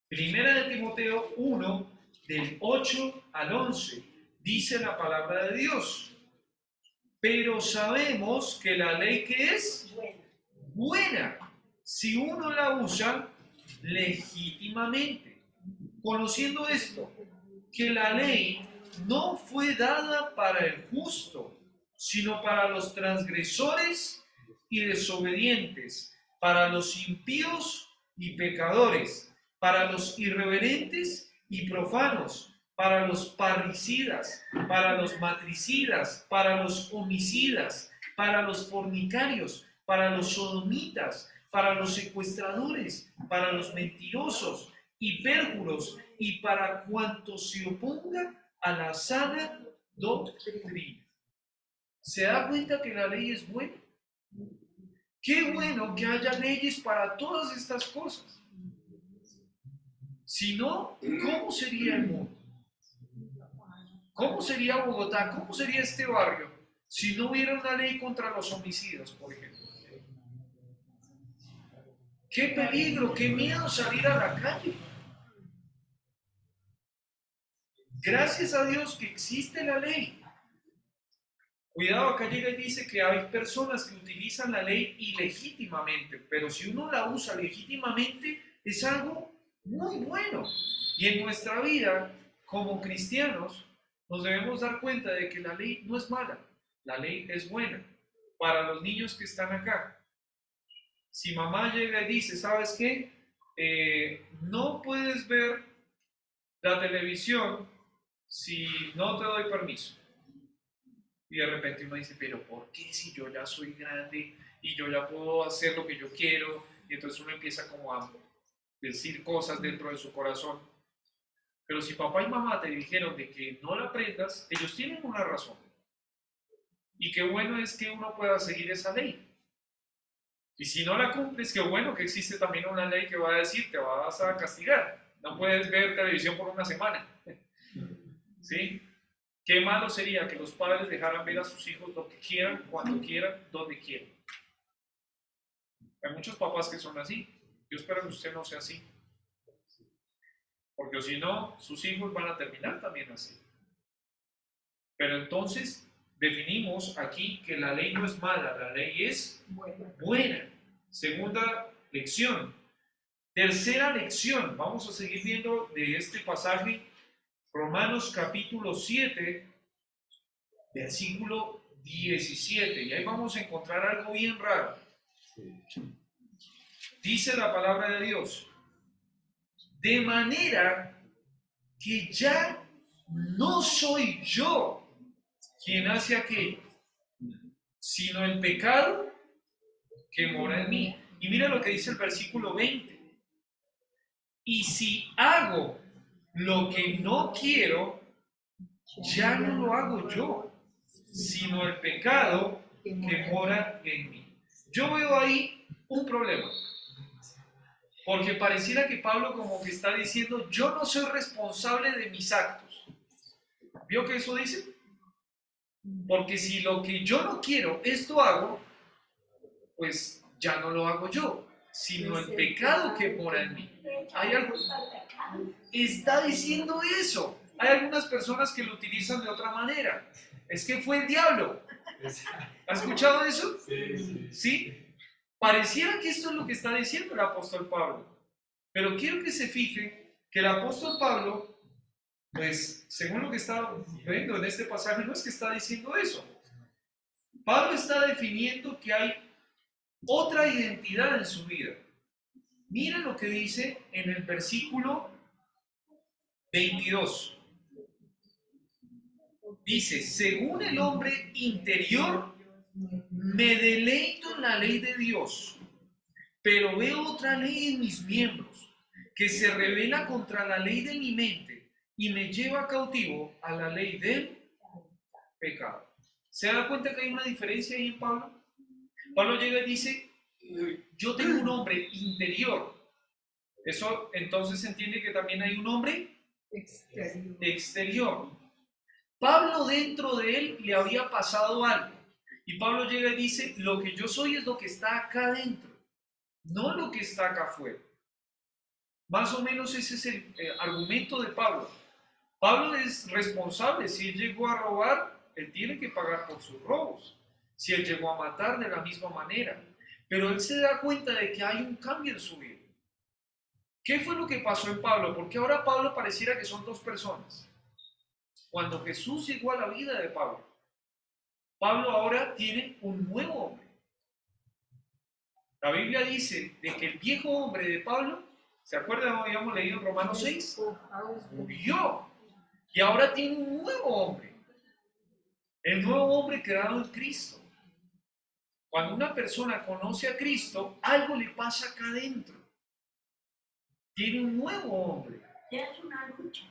Speaker 9: Primera de Timoteo 1, del 8 al 11, dice la palabra de Dios. Pero sabemos que la ley que es buena, si uno la usa legítimamente. Conociendo esto, que la ley no fue dada para el justo, sino para los transgresores y desobedientes, para los impíos y pecadores, para los irreverentes y profanos, para los parricidas, para los matricidas, para los homicidas, para los fornicarios, para los sodomitas, para los secuestradores, para los mentirosos y pérjuros, y para cuantos se oponga a la sana doctrina. ¿Se da cuenta que la ley es buena? Qué bueno que haya leyes para todas estas cosas. Si no, ¿cómo sería el mundo? ¿Cómo sería Bogotá? ¿Cómo sería este barrio si no hubiera una ley contra los homicidios, por ejemplo? ¡Qué peligro! ¡Qué miedo salir a la calle! Gracias a Dios que existe la ley. Cuidado, acá llega y dice que hay personas que utilizan la ley ilegítimamente, pero si uno la usa legítimamente es algo muy bueno. Y en nuestra vida, como cristianos, nos debemos dar cuenta de que la ley no es mala, la ley es buena. Para los niños que están acá, si mamá llega y dice, ¿sabes qué? No puedes ver la televisión si no te doy permiso. Y de repente uno dice, pero ¿por qué si yo ya soy grande y yo ya puedo hacer lo que yo quiero? Y entonces uno empieza como a decir cosas dentro de su corazón. Pero si papá y mamá te dijeron de que no la aprendas, ellos tienen una razón. Y qué bueno es que uno pueda seguir esa ley. Y si no la cumples, qué bueno que existe también una ley que va a decir, te vas a castigar. No puedes ver televisión por una semana. ¿Sí? Qué malo sería que los padres dejaran ver a sus hijos lo que quieran, cuando quieran, donde quieran. Hay muchos papás que son así. Yo espero que usted no sea así. Porque si no, sus hijos van a terminar también así. Pero entonces definimos aquí que la ley no es mala, la ley es buena. Segunda lección. Tercera lección. Vamos a seguir viendo de este pasaje, Romanos capítulo 7, versículo 17. Y ahí vamos a encontrar algo bien raro. Dice la palabra de Dios: de manera que ya no soy yo quien hace aquello, sino el pecado que mora en mí. Y mira lo que dice el versículo 20. Y si hago lo que no quiero, ya no lo hago yo, sino el pecado que mora en mí. Yo veo ahí un problema. Porque pareciera que Pablo como que está diciendo, yo no soy responsable de mis actos. ¿Vio que eso dice? Porque si lo que yo no quiero, esto hago, pues ya no lo hago yo, sino el pecado que mora en mí. ¿Hay algo? Está diciendo eso. Hay algunas personas que lo utilizan de otra manera. Es que fue el diablo. ¿Has escuchado eso? ¿Sí? Pareciera que esto es lo que está diciendo el apóstol Pablo. Pero quiero que se fijen que el apóstol Pablo, pues, según lo que está viendo en este pasaje, no es que está diciendo eso. Pablo está definiendo que hay otra identidad en su vida. Mira lo que dice en el versículo 22. Dice, según el hombre interior, me deleito en la ley de Dios, pero veo otra ley en mis miembros, que se revela contra la ley de mi mente y me lleva cautivo a la ley del pecado. ¿Se da cuenta que hay una diferencia ahí en Pablo? Pablo llega y dice, yo tengo un hombre interior. Eso entonces se entiende que también hay un hombre exterior. Pablo, dentro de él le había pasado algo. Y Pablo llega y dice, lo que yo soy es lo que está acá adentro, no lo que está acá afuera. Más o menos ese es el argumento de Pablo. Pablo es responsable. Si él llegó a robar, él tiene que pagar por sus robos. Si él llegó a matar, de la misma manera. Pero él se da cuenta de que hay un cambio en su vida. ¿Qué fue lo que pasó en Pablo? Porque ahora Pablo pareciera que son dos personas. Cuando Jesús llegó a la vida de Pablo, Pablo ahora tiene un nuevo hombre. La Biblia dice de que el viejo hombre de Pablo, ¿se acuerdan? Habíamos leído en Romanos 6, murió. Y ahora tiene un nuevo hombre. El nuevo hombre creado en Cristo. Cuando una persona conoce a Cristo, algo le pasa acá adentro. Tiene un nuevo hombre.
Speaker 5: Es una lucha.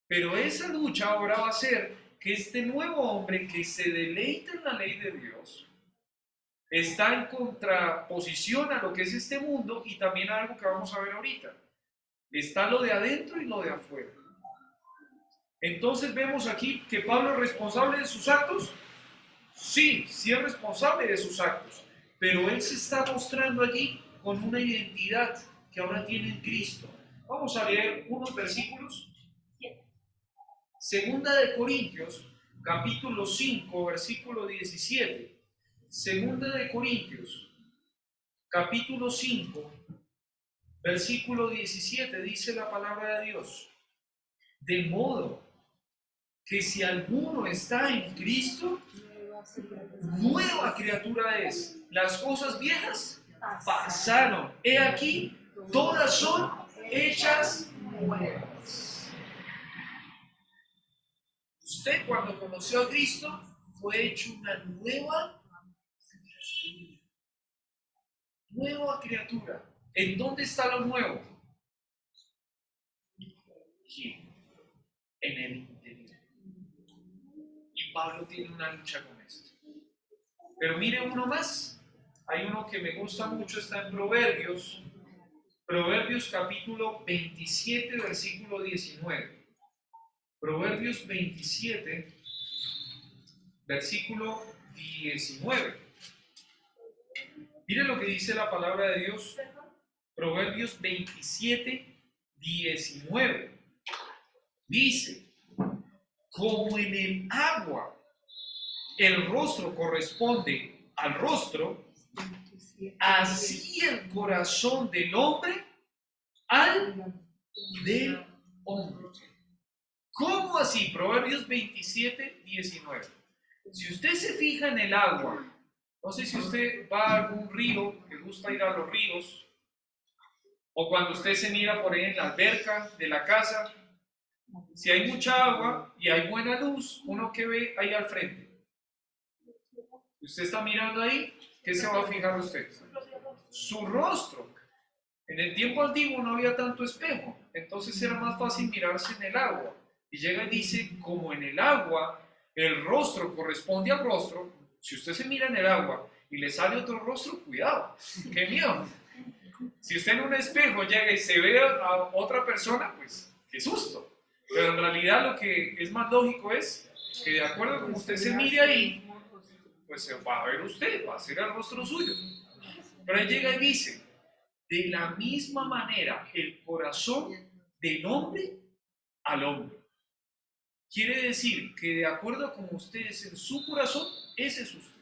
Speaker 9: Pero esa lucha ahora va a ser que este nuevo hombre que se deleita en la ley de Dios está en contraposición a lo que es este mundo y también a algo que vamos a ver ahorita. Está lo de adentro y lo de afuera. Entonces vemos aquí que Pablo es responsable de sus actos. Sí, sí es responsable de sus actos, pero él se está mostrando allí con una identidad que ahora tiene en Cristo. Vamos a leer unos versículos. Segunda de Corintios, capítulo 5, versículo 17. Segunda de Corintios, capítulo 5, versículo 17, dice la palabra de Dios. De modo que si alguno está en Cristo, nueva criatura es. Las cosas viejas pasaron. He aquí, todas son hechas nuevas. Usted, cuando conoció a Cristo, fue hecho una nueva criatura. ¿En dónde está lo nuevo? Aquí, en el interior. Y Pablo tiene una lucha con esto. Pero mire uno más. Hay uno que me gusta mucho, está en Proverbios. Proverbios capítulo 27, versículo 19. Proverbios 27, versículo 19. Miren lo que dice la palabra de Dios, Proverbios 27, 19. Dice, como en el agua el rostro corresponde al rostro, así el corazón del hombre al del hombre. ¿Cómo así? Proverbios 27, 19. Si usted se fija en el agua, no sé si usted va a algún río, le gusta ir a los ríos, o cuando usted se mira por ahí en la alberca de la casa, si hay mucha agua y hay buena luz, uno que ve ahí al frente. Usted está mirando ahí, ¿qué se va a fijar usted? Su rostro. En el tiempo antiguo no había tanto espejo, entonces era más fácil mirarse en el agua. Y llega y dice, como en el agua el rostro corresponde al rostro, si usted se mira en el agua y le sale otro rostro, cuidado, qué miedo. Si usted en un espejo llega y se ve a otra persona, pues qué susto. Pero en realidad lo que es más lógico es que de acuerdo a como usted se mire ahí, pues se va a ver usted, va a ser el rostro suyo. Pero él llega y dice, de la misma manera el corazón del hombre al hombre. Quiere decir que de acuerdo a como usted es en su corazón, ese es usted.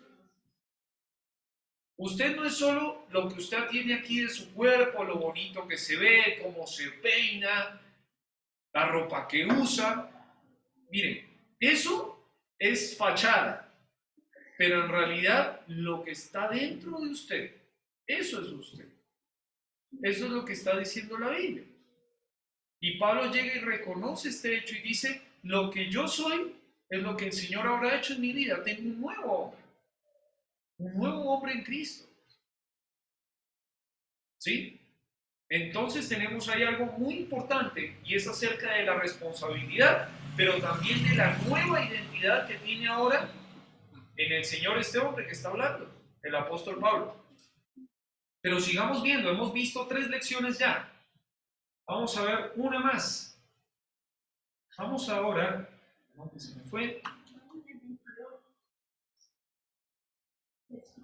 Speaker 9: Usted no es solo lo que usted tiene aquí de su cuerpo, lo bonito que se ve, cómo se peina, la ropa que usa. Miren, eso es fachada, pero en realidad lo que está dentro de usted, eso es usted. Eso es lo que está diciendo la Biblia. Y Pablo llega y reconoce este hecho y dice, lo que yo soy es lo que el Señor habrá hecho en mi vida. Tengo un nuevo hombre en Cristo. ¿Sí? Entonces tenemos ahí algo muy importante y es acerca de la responsabilidad, pero también de la nueva identidad que tiene ahora en el Señor este hombre que está hablando, el apóstol Pablo. Pero sigamos viendo, hemos visto 3 lecciones ya. Vamos a ver una más. Vamos ahora, no, que se me fue.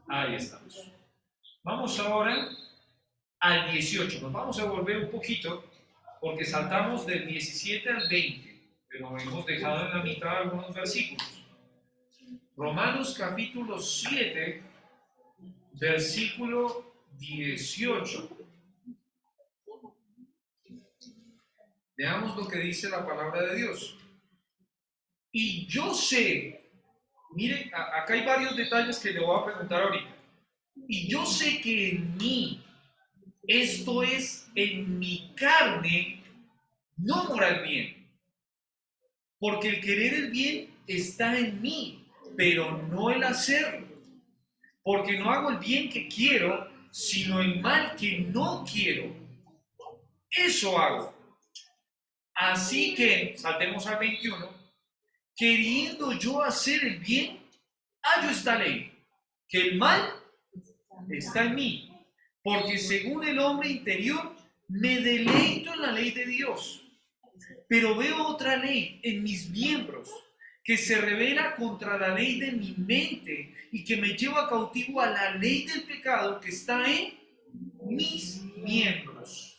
Speaker 9: Ahí estamos. Vamos ahora al 18. Nos vamos a volver un poquito porque saltamos del 17 al 20, pero hemos dejado en la mitad algunos versículos. Romanos capítulo 7, versículo 18. Veamos lo que dice la palabra de Dios. Y yo sé, miren, acá hay varios detalles que le voy a preguntar ahorita. Y yo sé que en mí, esto es, en mi carne, no mora el bien. Porque el querer el bien está en mí, pero no el hacerlo. Porque no hago el bien que quiero, sino el mal que no quiero. Eso hago. Así que, saltemos al 21, queriendo yo hacer el bien, hallo esta ley, que el mal está en mí, porque según el hombre interior, me deleito en la ley de Dios, pero veo otra ley en mis miembros, que se revela contra la ley de mi mente y que me lleva cautivo a la ley del pecado que está en mis miembros.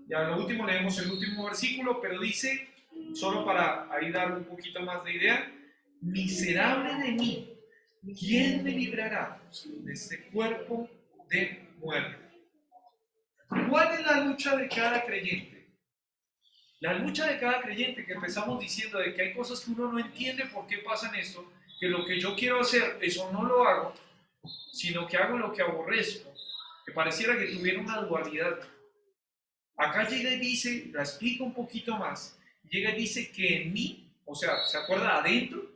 Speaker 9: Ya lo último, leemos el último versículo, pero dice, solo para ahí dar un poquito más de idea, miserable de mí, ¿quién me librará de este cuerpo de muerte? ¿Cuál es la lucha de cada creyente? La lucha de cada creyente, que empezamos diciendo de que hay cosas que uno no entiende por qué pasan esto, que lo que yo quiero hacer, eso no lo hago, sino que hago lo que aborrezco, que pareciera que tuviera una dualidad. Acá llega y dice, la explica un poquito más, llega y dice que en mí, o sea, ¿se acuerda? Adentro,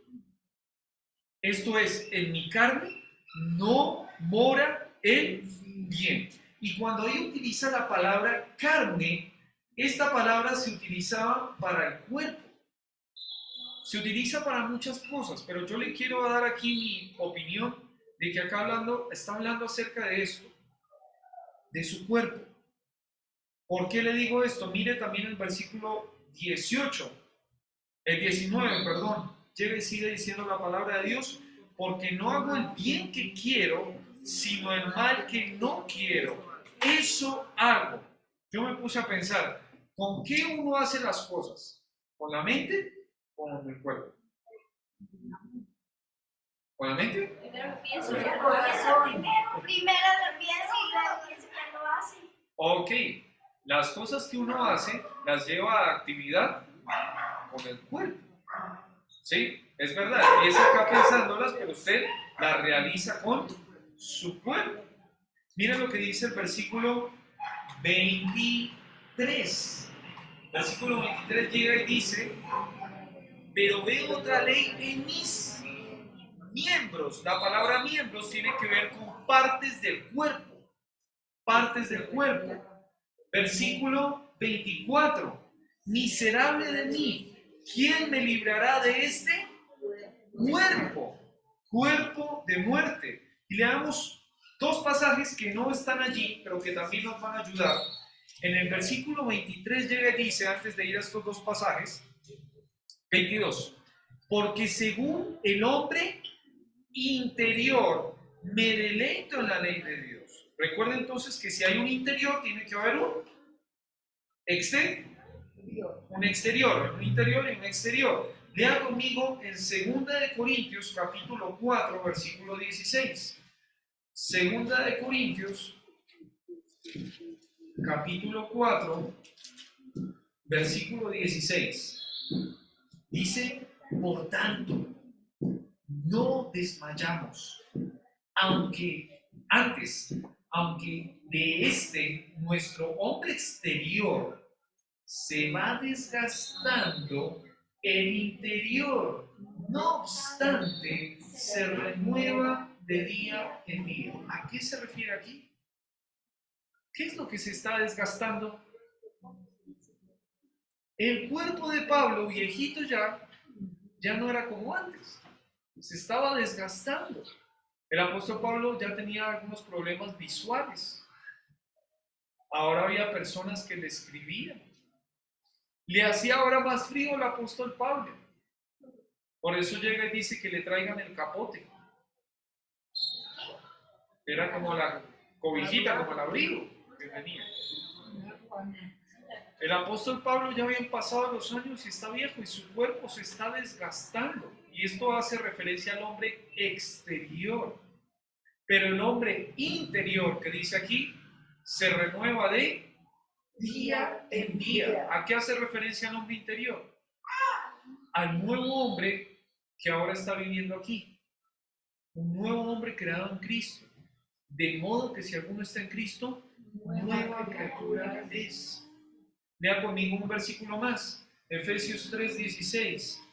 Speaker 9: esto es, en mi carne, no mora el bien. Y cuando ahí utiliza la palabra carne, esta palabra se utilizaba para el cuerpo. Se utiliza para muchas cosas, pero yo le quiero dar aquí mi opinión de que acá está hablando acerca de esto, de su cuerpo. ¿Por qué le digo esto? Mire también el versículo 19, llega y sigue diciendo la palabra de Dios, porque no hago el bien que quiero, sino el mal que no quiero. Eso hago. Yo me puse a pensar, ¿con qué uno hace las cosas? ¿Con la mente o con el cuerpo? ¿Con la mente?
Speaker 5: Primero lo pienso,
Speaker 6: Con el
Speaker 5: ya lo
Speaker 6: corazón.
Speaker 5: Primero lo pienso y luego pienso que lo hace.
Speaker 9: Ok, las cosas que uno hace las lleva a actividad con el cuerpo. ¿Sí? Es verdad, empieza acá pensándolas, pero usted las realiza con su cuerpo. Miren lo que dice el versículo 23. Versículo 23 llega y dice, pero veo otra ley en mis miembros. La palabra miembros tiene que ver con partes del cuerpo. Partes del cuerpo. Versículo 24. Miserable de mí, ¿quién me librará de este cuerpo? Cuerpo de muerte. Y leamos dos pasajes que no están allí, pero que también nos van a ayudar. En el versículo 23 llega y dice, antes de ir a estos dos pasajes, 22, porque según el hombre interior me deleito en la ley de Dios. Recuerda entonces que si hay un interior, tiene que haber un exterior, un interior y un exterior. Lea conmigo en 2 de Corintios capítulo 4 versículo 16. 2 de Corintios capítulo 4 versículo 16. Dice, por tanto, no desmayamos, aunque de nuestro hombre exterior se va desgastando, el interior, no obstante, se renueva de día en día. ¿A qué se refiere aquí? ¿Qué es lo que se está desgastando? El cuerpo de Pablo, viejito ya no era como antes. Se estaba desgastando. El apóstol Pablo ya tenía algunos problemas visuales. Ahora había personas que le escribían. Le hacía ahora más frío el apóstol Pablo. Por eso llega y dice que le traigan el capote. Era como la cobijita, como el abrigo que tenía. El apóstol Pablo ya habían pasado los años y está viejo y su cuerpo se está desgastando. Y esto hace referencia al hombre exterior. Pero el hombre interior que dice aquí se renueva de día en día. ¿A qué hace referencia el hombre interior? Al nuevo hombre que ahora está viviendo aquí. Un nuevo hombre creado en Cristo. De modo que si alguno está en Cristo, nueva criatura es. Lea conmigo un versículo más. Efesios 3:16.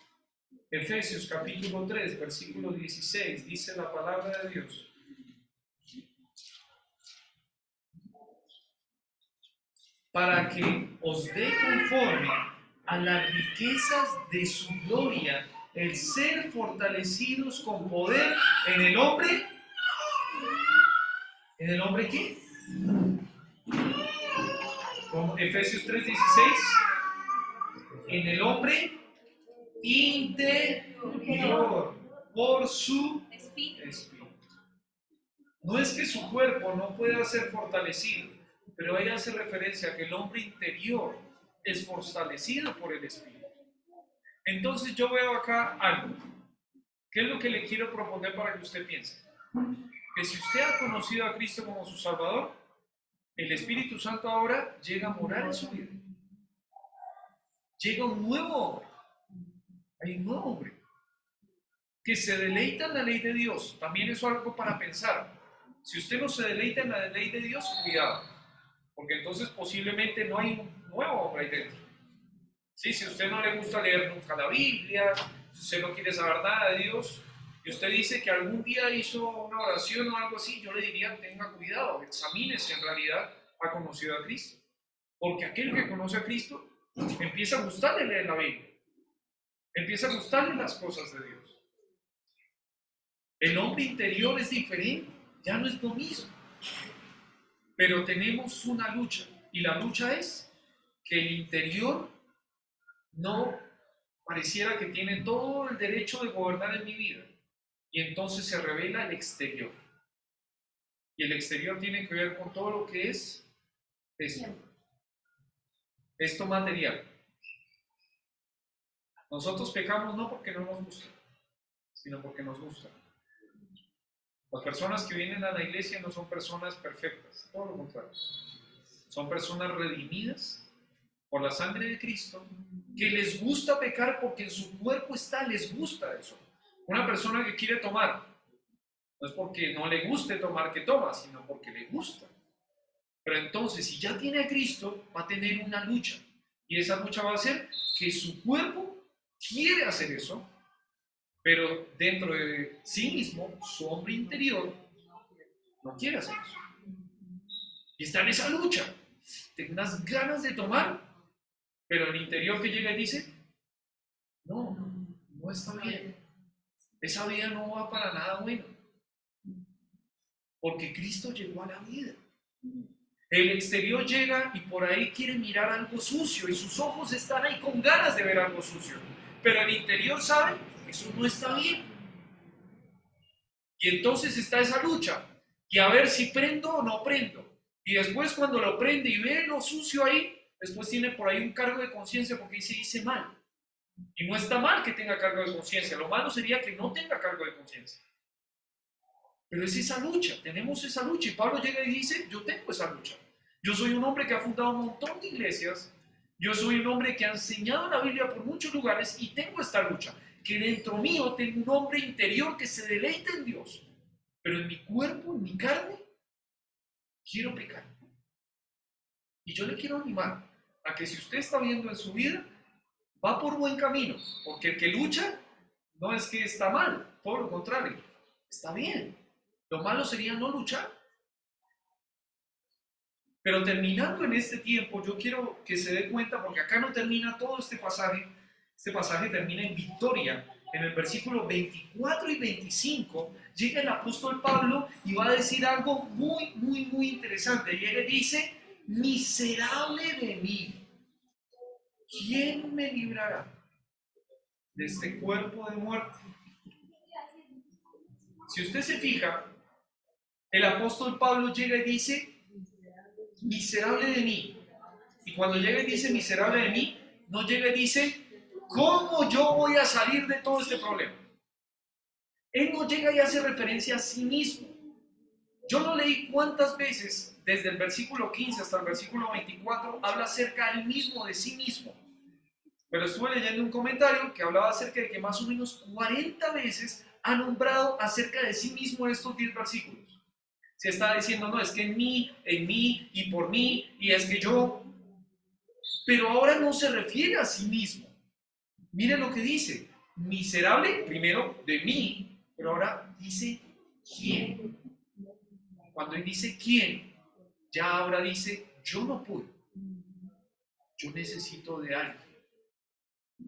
Speaker 9: Efesios capítulo 3, versículo 16. Dice la palabra de Dios. Para que os dé conforme a las riquezas de su gloria, el ser fortalecidos con poder en el hombre. ¿En el hombre qué? Con Efesios 3:16. En el hombre interior, por su espíritu. No es que su cuerpo no pueda ser fortalecido, pero ella hace referencia a que el hombre interior es fortalecido por el Espíritu. Entonces yo veo acá algo. ¿Qué es lo que le quiero proponer para que usted piense? Que si usted ha conocido a Cristo como su Salvador, el Espíritu Santo ahora llega a morar en su vida. Llega un nuevo hombre. Hay un nuevo hombre que se deleita en la ley de Dios. También es algo para pensar. Si usted no se deleita en la ley de Dios, cuidado. Porque entonces posiblemente no hay un nuevo hombre ahí dentro. ¿Sí? Si a usted no le gusta leer nunca la Biblia, si usted no quiere saber nada de Dios, y usted dice que algún día hizo una oración o algo así, yo le diría, tenga cuidado, examine si en realidad ha conocido a Cristo. Porque aquel que conoce a Cristo empieza a gustarle leer la Biblia. Empieza a gustarle las cosas de Dios. El hombre interior es diferente, ya no es lo mismo. Pero tenemos una lucha, y la lucha es que el interior no pareciera que tiene todo el derecho de gobernar en mi vida. y entonces se revela el exterior. Y el exterior tiene que ver con todo lo que es esto material. Nosotros pecamos no porque no nos gusta, sino porque nos gusta. Las personas que vienen a la iglesia no son personas perfectas, todo lo contrario. Son personas redimidas por la sangre de Cristo, que les gusta pecar porque en su cuerpo les gusta eso. Una persona que quiere tomar, no es porque no le guste tomar que toma, sino porque le gusta. Pero entonces, si ya tiene a Cristo, va a tener una lucha. Y esa lucha va a ser que su cuerpo quiere hacer eso, pero dentro de sí mismo, su hombre interior no quiere hacer eso. Y está en esa lucha. Tengo unas ganas de tomar, pero el interior que llega y dice, no está bien. Esa vida no va para nada bueno. Porque Cristo llegó a la vida. El exterior llega y por ahí quiere mirar algo sucio y sus ojos están ahí con ganas de ver algo sucio. Pero el interior sabe que eso no está bien. Y entonces está esa lucha. Y a ver si prendo o no prendo. Y después cuando lo prende y ve lo sucio ahí, después tiene por ahí un cargo de conciencia porque hice mal. Y no está mal que tenga cargo de conciencia. Lo malo sería que no tenga cargo de conciencia. Pero es esa lucha, tenemos esa lucha. Y Pablo llega y dice, yo tengo esa lucha. Yo soy un hombre que ha fundado un montón de iglesias. Yo soy un hombre que ha enseñado la Biblia por muchos lugares y tengo esta lucha. Que dentro mío tengo un hombre interior que se deleita en Dios. Pero en mi cuerpo, en mi carne, quiero pecar. Y yo le quiero animar a que si usted está viendo en su vida, va por buen camino. Porque el que lucha no es que está mal, todo lo contrario, está bien. Lo malo sería no luchar. Pero terminando en este tiempo, yo quiero que se dé cuenta, porque acá no termina todo este pasaje termina en victoria. En el versículo 24 y 25 llega el apóstol Pablo y va a decir algo muy, muy, muy interesante. Y él dice, miserable de mí, ¿quién me librará de este cuerpo de muerte? Si usted se fija, el apóstol Pablo llega y dice, miserable de mí. Y cuando llega y dice miserable de mí, no llega y dice, ¿cómo yo voy a salir de todo este problema? Él no llega y hace referencia a sí mismo. Yo no leí cuántas veces, desde el versículo 15 hasta el versículo 24, habla acerca él mismo de sí mismo. Pero estuve leyendo un comentario que hablaba acerca de que más o menos 40 veces ha nombrado acerca de sí mismo estos 10 versículos. Se está diciendo, no, es que en mí y por mí, y es que yo. Pero ahora no se refiere a sí mismo. Miren lo que dice, miserable, primero, de mí, pero ahora dice, ¿quién? Cuando él dice, ¿quién? Ya ahora dice, yo no puedo. Yo necesito de alguien.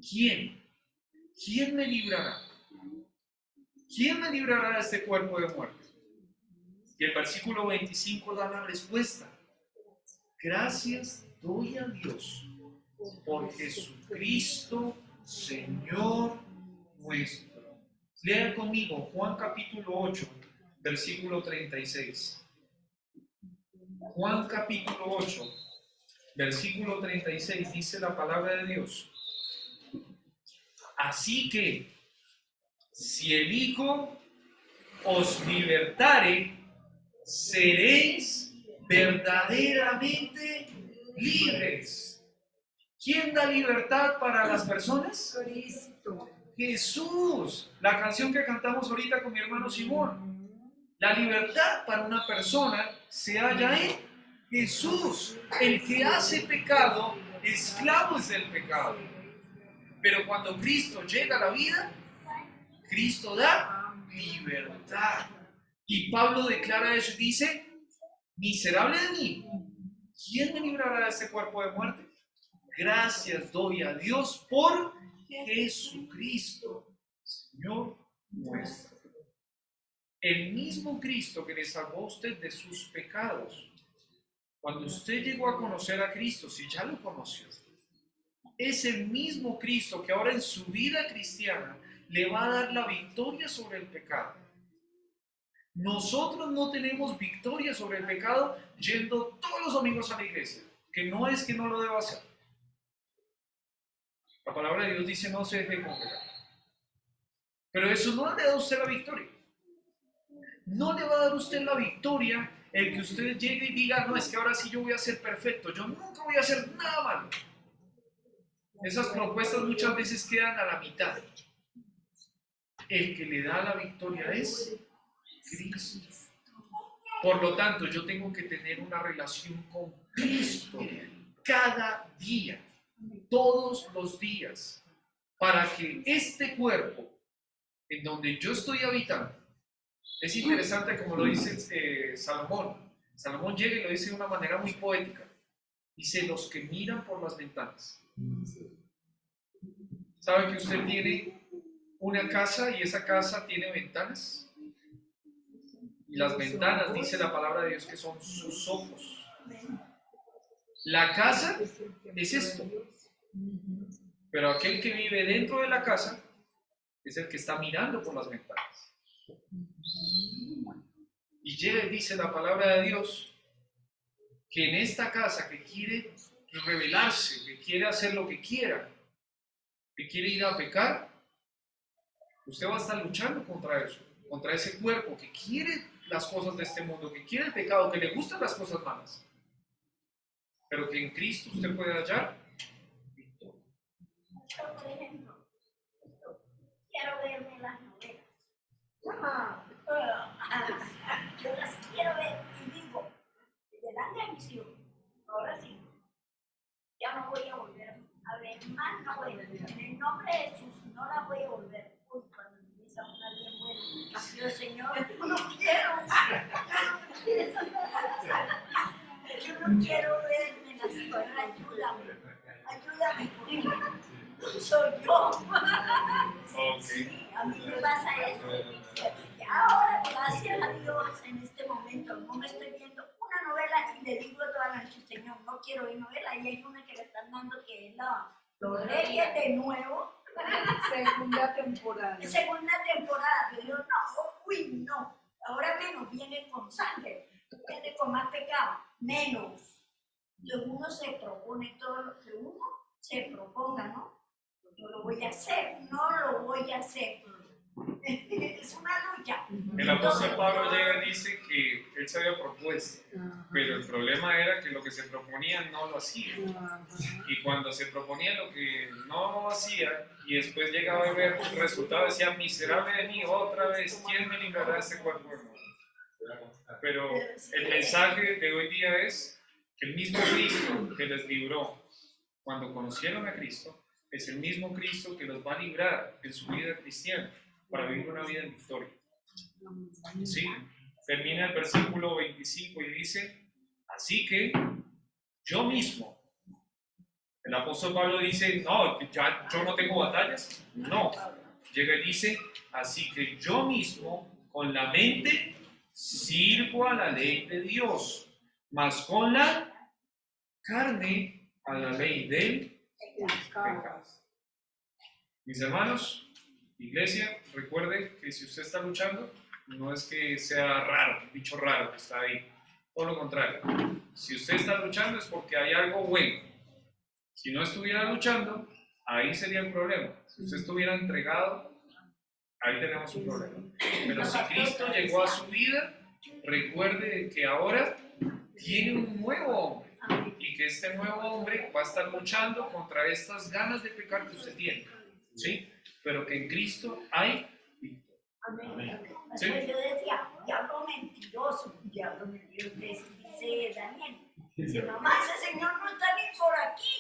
Speaker 9: ¿Quién? ¿Quién me librará? ¿Quién me librará de este cuerpo de muerte? Y el versículo 25 da la respuesta. Gracias doy a Dios por Jesucristo, Señor nuestro. Lea conmigo Juan capítulo 8, versículo 36. Juan capítulo 8, versículo 36, dice la palabra de Dios. Así que, si el Hijo os libertare, seréis verdaderamente libres. ¿Quién da libertad para las personas?
Speaker 6: Cristo.
Speaker 9: Jesús. La canción que cantamos ahorita con mi hermano Simón. La libertad para una persona se halla en Jesús. El que hace pecado, esclavo es del pecado. Pero cuando Cristo llega a la vida, Cristo da libertad. Y Pablo declara eso y dice, miserable de mí, ¿quién me librará de este cuerpo de muerte? Gracias doy a Dios por Jesucristo, Señor nuestro. El mismo Cristo que le salvó a usted de sus pecados. Cuando usted llegó a conocer a Cristo, si ya lo conoció, es el mismo Cristo que ahora en su vida cristiana le va a dar la victoria sobre el pecado. Nosotros no tenemos victoria sobre el pecado yendo todos los domingos a la iglesia, que no es que no lo deba hacer. La palabra de Dios dice no se deje congregar. Pero eso no le da a usted la victoria. No le va a dar a usted la victoria el que usted llegue y diga, no, es que ahora sí yo voy a ser perfecto, yo nunca voy a hacer nada malo. Esas propuestas muchas veces quedan a la mitad. El que le da la victoria es Cristo. Por lo tanto, yo tengo que tener una relación con Cristo cada día, todos los días, para que este cuerpo en donde yo estoy habitando, es interesante como lo dice Salomón. Salomón llega y lo dice de una manera muy poética. Dice, los que miran por las ventanas. ¿Sabe que usted tiene una casa y esa casa tiene ventanas? Y las ventanas, dice la palabra de Dios, que son sus ojos. La casa es esto. Pero aquel que vive dentro de la casa es el que está mirando por las ventanas. Y dice la palabra de Dios que en esta casa que quiere rebelarse, que quiere hacer lo que quiera, que quiere ir a pecar, usted va a estar luchando contra eso, contra ese cuerpo que quiere las cosas de este mundo, que quiere el pecado, que le gustan las cosas malas, pero que en Cristo usted puede hallar victoria.
Speaker 5: Yo, por ejemplo, quiero verme las novelas. Yo las quiero ver y digo, desde la atención, ahora sí, ya no voy a volver a ver más novelas. En el nombre de Jesús no la voy a volver. Uy, cuando empieza una bien buena, yo, Señor, yo no quiero. Yo no quiero verme las novelas. Ayúdame, porque soy yo. Sí, a mí me pasa eso. Y ahora, gracias a Dios, en este momento no me estoy viendo una novela y le digo toda la noche, Señor, no quiero ver novela. Y hay una que le están dando que es Los Reyes de nuevo.
Speaker 6: Segunda temporada.
Speaker 5: Segunda temporada. Pero yo, no, uy, no. Ahora menos, viene con sangre, viene con más pecado, menos. Entonces uno se propone todo lo que uno se proponga, ¿no? Yo lo voy a hacer, no lo voy a hacer. Es una lucha.
Speaker 9: El apóstol Pablo llega y dice que él se había propuesto, pero el problema era que lo que se proponía no lo hacía. Y cuando se proponía lo que no lo hacía, y después llegaba a ver el resultado, decía, miserable de mí, otra vez, ¿quién me librará de este cuerpo de muerte? Pero el mensaje de hoy día es que el mismo Cristo que les libró cuando conocieron a Cristo, es el mismo Cristo que los va a librar en su vida cristiana para vivir una vida en victoria. ¿Sí? Termina el versículo 25 y dice, así que yo mismo, el apóstol Pablo dice, no, ya yo no tengo batallas, no, llega y dice, así que yo mismo con la mente sirvo a la ley de Dios, mas con la carne a la ley del pecado. Mis hermanos, iglesia, recuerde que si usted está luchando, no es que sea raro, un bicho raro que está ahí. Todo lo contrario. Si usted está luchando es porque hay algo bueno. Si no estuviera luchando, ahí sería el problema. Si usted estuviera entregado, ahí tenemos un problema. Pero si Cristo llegó a su vida, recuerde que ahora tiene un nuevo hombre. Y que este nuevo hombre va a estar luchando contra estas ganas de pecar que usted tiene. ¿Sí? Pero que en Cristo hay victoria.
Speaker 5: Amén.
Speaker 9: ¿Sí?
Speaker 5: Yo decía, diablo mentiroso, diablo mentiroso, dice Daniel. Dice, mamá, ese señor no está ni por aquí.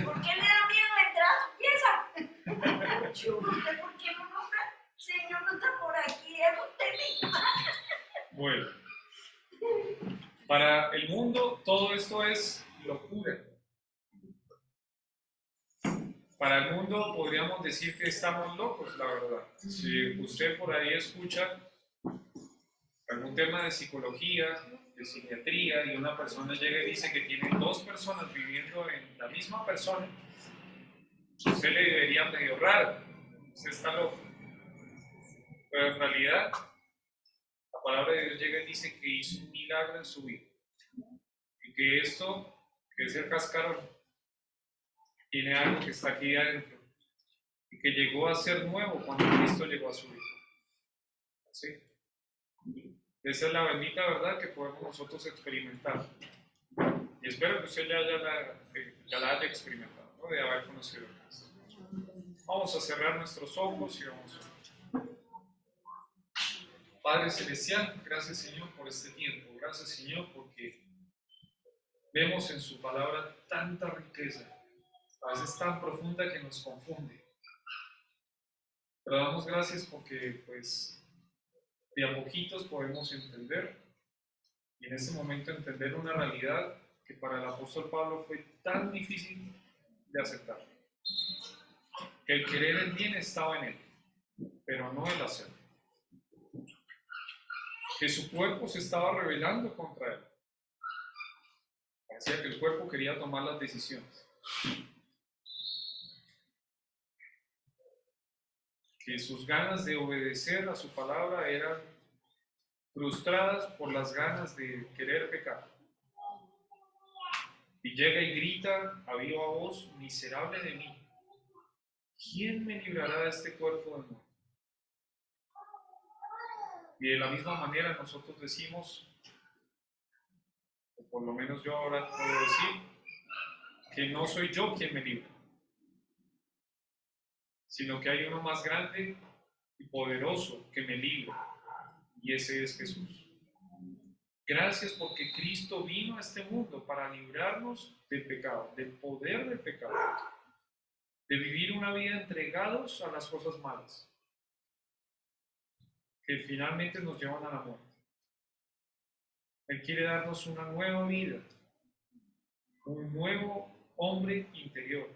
Speaker 5: ¿Por qué le da miedo entrar a su pieza? Yo no sé por qué no nombra. Señor no está por aquí, es usted mismo.
Speaker 9: Bueno. Para el mundo todo esto es locura. Para el mundo podríamos decir que estamos locos, la verdad. Si usted por ahí escucha algún tema de psicología, de psiquiatría, y una persona llega y dice que tiene dos personas viviendo en la misma persona, usted le vería medio raro, usted está loco. Pero en realidad, la palabra de Dios llega y dice que hizo un milagro en su vida. Y que esto, que es el cascarón, tiene algo que está aquí adentro. Y que llegó a ser nuevo cuando Cristo llegó a su vida. ¿Sí? Esa es la bendita verdad que podemos nosotros experimentar. Y espero que usted ya la haya experimentado, ¿no? De haber conocido a Cristo. Vamos a cerrar nuestros ojos y vamos a orar. Padre Celestial, gracias Señor por este tiempo. Gracias Señor porque vemos en su palabra tanta riqueza, a veces tan profunda que nos confunde. Pero damos gracias porque pues de a poquitos podemos entender y en ese momento entender una realidad que para el apóstol Pablo fue tan difícil de aceptar. Que el querer el bien estaba en él, pero no el hacer. Que su cuerpo se estaba rebelando contra él. Parecía que el cuerpo quería tomar las decisiones. Que sus ganas de obedecer a su palabra eran frustradas por las ganas de querer pecar. Y llega y grita a viva voz, miserable de mí, ¿quién me librará de este cuerpo de muerte? Y de la misma manera nosotros decimos, o por lo menos yo ahora puedo decir, que no soy yo quien me libra, sino que hay uno más grande y poderoso que me libra, y ese es Jesús. Gracias porque Cristo vino a este mundo para librarnos del pecado, del poder del pecado, de vivir una vida entregados a las cosas malas, que finalmente nos llevan a la muerte. Él quiere darnos una nueva vida, un nuevo hombre interior,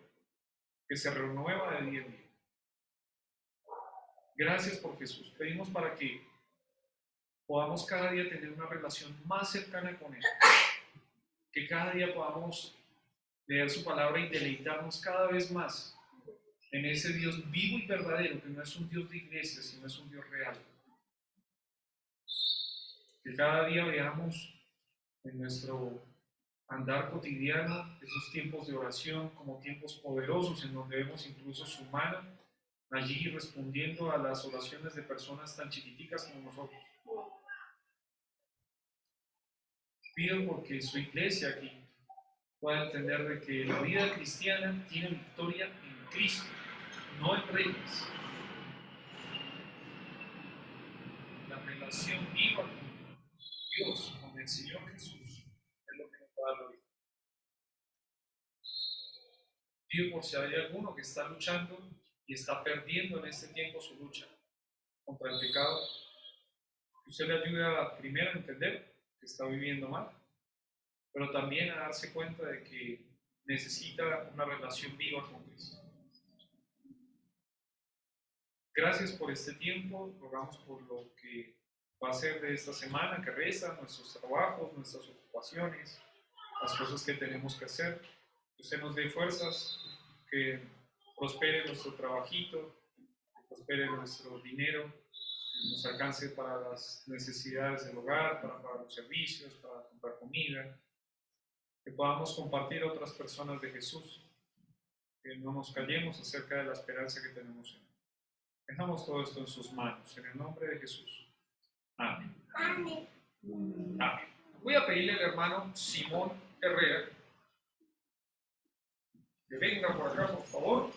Speaker 9: que se renueva de día en día. Gracias por Jesús. Pedimos para que podamos cada día tener una relación más cercana con Él, que cada día podamos leer su palabra y deleitarnos cada vez más en ese Dios vivo y verdadero, que no es un Dios de iglesia, sino es un Dios real. Que cada día veamos en nuestro andar cotidiano esos tiempos de oración como tiempos poderosos en donde vemos incluso su mano allí respondiendo a las oraciones de personas tan chiquiticas como nosotros. Pido porque su iglesia aquí pueda entender de que la vida cristiana tiene victoria en Cristo, no en reyes. La relación viva con Dios, con el Señor Jesús, es lo que nos va a dar la vida. Pido por si hay alguno que está luchando y está perdiendo en este tiempo su lucha contra el pecado, que usted le ayude a primero a entender que está viviendo mal, pero también a darse cuenta de que necesita una relación viva con Cristo. Gracias por este tiempo, rogamos por lo que va a ser de esta semana que resta, nuestros trabajos, nuestras ocupaciones, las cosas que tenemos que hacer. Que usted nos dé fuerzas, que prospere nuestro trabajito, que prospere nuestro dinero, que nos alcance para las necesidades del hogar, para pagar los servicios, para comprar comida, que podamos compartir a otras personas de Jesús, que no nos callemos acerca de la esperanza que tenemos en Él. Dejamos todo esto en sus manos, en el nombre de Jesús. Amén.
Speaker 4: Amén.
Speaker 9: Amén. Voy a pedirle al hermano Simón Herrera que venga por acá, por favor.